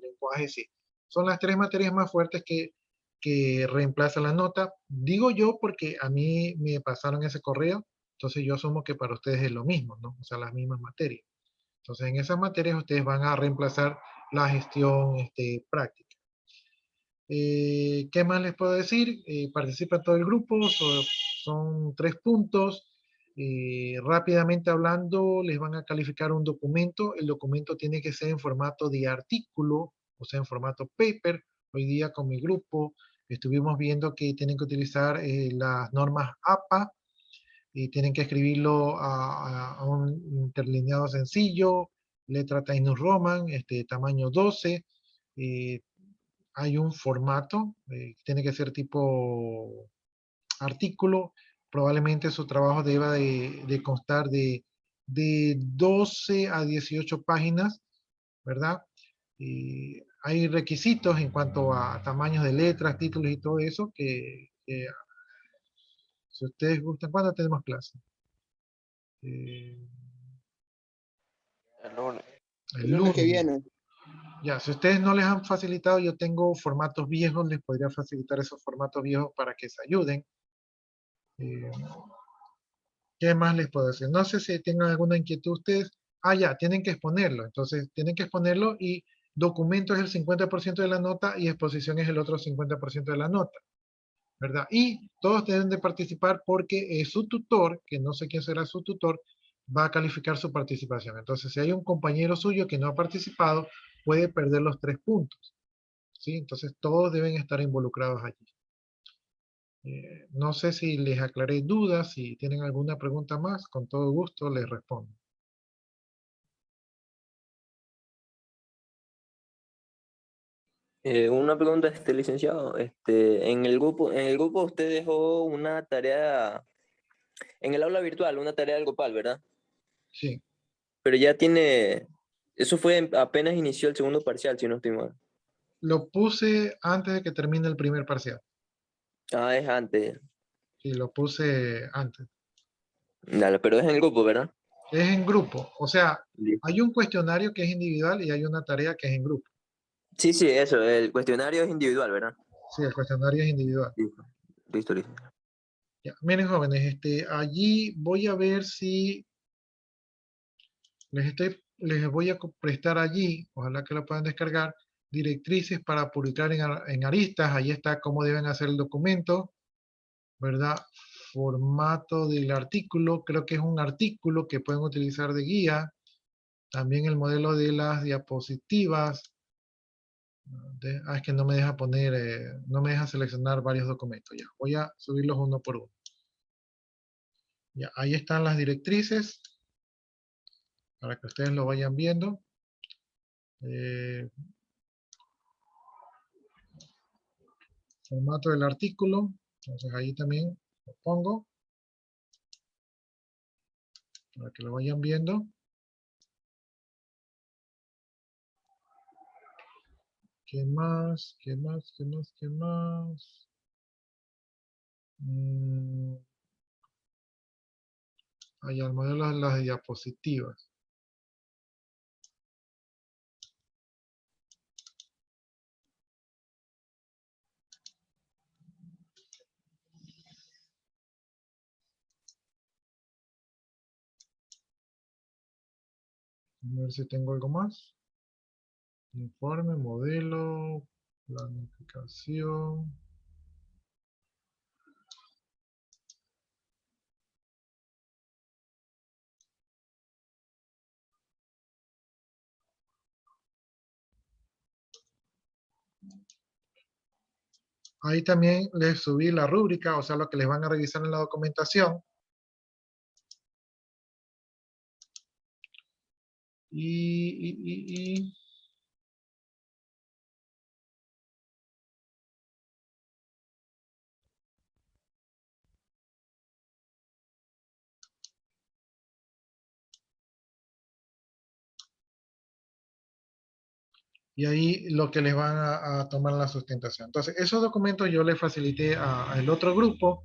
lenguaje C. Son las tres materias más fuertes que reemplazan la nota. Digo yo porque a mí me pasaron ese correo, entonces yo asumo que para ustedes es lo mismo, ¿no? O sea, las mismas materias. Entonces, en esas materias ustedes van a reemplazar la gestión práctica. ¿Qué más les puedo decir? Participa todo el grupo, son 3 puntos. Rápidamente hablando, les van a calificar un documento. El documento tiene que ser en formato de artículo, o sea, en formato paper. Hoy día con mi grupo estuvimos viendo que tienen que utilizar las normas APA, y tienen que escribirlo a un interlineado sencillo, letra Times New Roman, tamaño 12. Hay un formato, tiene que ser tipo artículo, probablemente su trabajo deba de constar de 12 a 18 páginas, ¿verdad? Hay requisitos en cuanto a tamaños de letras, títulos y todo eso que si ustedes gustan, ¿cuándo tenemos clase? El El lunes que viene. Ya, si ustedes no les han facilitado, yo tengo formatos viejos, les podría facilitar esos formatos viejos para que se ayuden. ¿Qué más les puedo decir? No sé si tengan alguna inquietud ustedes. Ya, tienen que exponerlo. Entonces, tienen que exponerlo y documento es el 50% de la nota y exposición es el otro 50% de la nota, ¿verdad? Y todos deben de participar porque su tutor, que no sé quién será su tutor, va a calificar su participación. Entonces, si hay un compañero suyo que no ha participado, puede perder los 3 puntos, ¿sí? Entonces, todos deben estar involucrados allí. No sé si les aclaré dudas, si tienen alguna pregunta más, con todo gusto les respondo. Una pregunta, licenciado. En el grupo usted dejó una tarea, en el aula virtual, una tarea del grupal, ¿verdad? Sí, Pero ya tiene, eso fue apenas inició el segundo parcial, si no estoy mal. lo puse antes de que termine el primer parcial. Es antes. Sí, lo puse antes. Dale, pero es en el grupo, ¿verdad? Es en grupo, o sea, Listo. hay un cuestionario que es individual y hay una tarea que es en grupo. Sí, eso, el cuestionario es individual, ¿verdad? Sí, el cuestionario es individual. Listo, listo. Ya, miren jóvenes, allí voy a ver si les voy a prestar allí, ojalá que lo puedan descargar, directrices para publicar en aristas. Ahí está cómo deben hacer el documento, ¿verdad? Formato del artículo, creo que es un artículo que pueden utilizar de guía. También el modelo de las diapositivas. Es que no me deja poner, no me deja seleccionar varios documentos. Ya, voy a subirlos uno por uno. Ya, ahí están las directrices para que ustedes lo vayan viendo. Formato del artículo, entonces ahí también lo pongo para que lo vayan viendo. ¿Qué más? ¿Qué más? ¿Qué más? ¿Qué más? Allá el modelo de las diapositivas. A ver si tengo algo más. Informe, modelo, planificación. Ahí también les subí la rúbrica, o sea, lo que les van a revisar en la documentación. Y ahí lo que les van a tomar la sustentación. Entonces, esos documentos yo les facilité al otro grupo.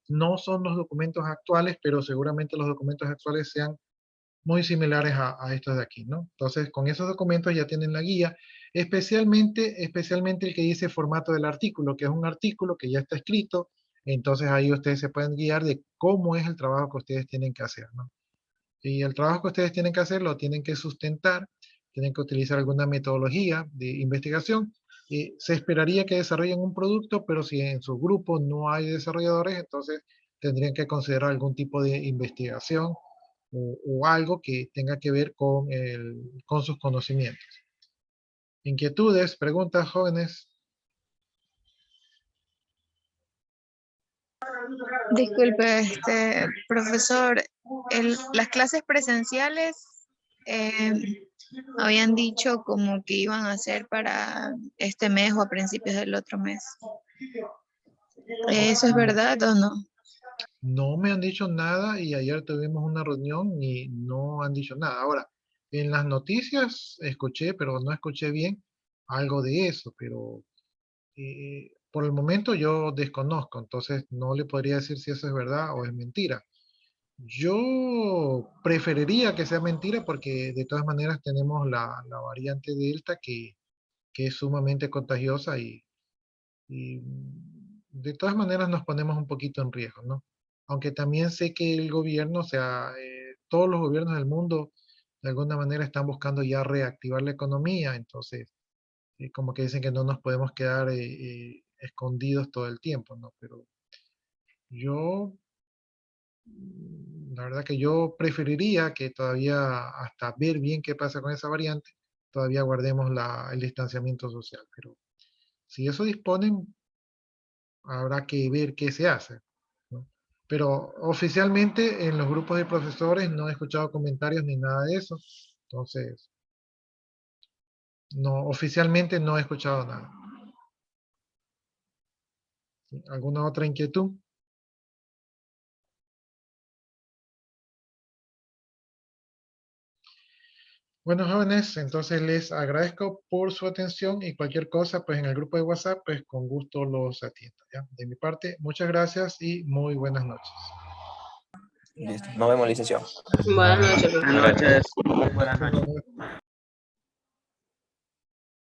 No son los documentos actuales, pero seguramente los documentos actuales sean muy similares a estos de aquí, ¿no? Entonces, con esos documentos ya tienen la guía, especialmente el que dice formato del artículo, que es un artículo que ya está escrito. Entonces, ahí ustedes se pueden guiar de cómo es el trabajo que ustedes tienen que hacer, ¿no? Y el trabajo que ustedes tienen que hacer lo tienen que sustentar, tienen que utilizar alguna metodología de investigación. Se esperaría que desarrollen un producto, pero si en su grupo no hay desarrolladores, entonces tendrían que considerar algún tipo de investigación o algo que tenga que ver con sus conocimientos. Inquietudes, preguntas, jóvenes. Disculpe, profesor, las clases presenciales habían dicho como que iban a ser para este mes o a principios del otro mes. ¿Eso es verdad o no? no me han dicho nada y ayer tuvimos una reunión y no han dicho nada. Ahora, en las noticias escuché, pero no escuché bien algo de eso, pero por el momento yo desconozco, entonces no le podría decir si eso es verdad o es mentira. Yo preferiría que sea mentira porque de todas maneras tenemos la variante Delta que es sumamente contagiosa y de todas maneras nos ponemos un poquito en riesgo, ¿no? Aunque también sé que el gobierno, o sea, todos los gobiernos del mundo de alguna manera están buscando ya reactivar la economía, entonces como que dicen que no nos podemos quedar escondidos todo el tiempo, ¿no? Pero yo, la verdad que yo preferiría que todavía hasta ver bien qué pasa con esa variante, todavía guardemos el distanciamiento social, pero si eso disponen, habrá que ver qué se hace, ¿no? Pero oficialmente en los grupos de profesores no he escuchado comentarios ni nada de eso. Entonces, no, oficialmente no he escuchado nada. ¿Alguna otra inquietud? Bueno, jóvenes, entonces les agradezco por su atención y cualquier cosa, pues en el grupo de WhatsApp, pues con gusto los atiendo, ¿ya? De mi parte, muchas gracias y muy buenas noches. Listo. Nos vemos, licenciado. Buenas noches, profesor. Buenas noches. Buenas noches.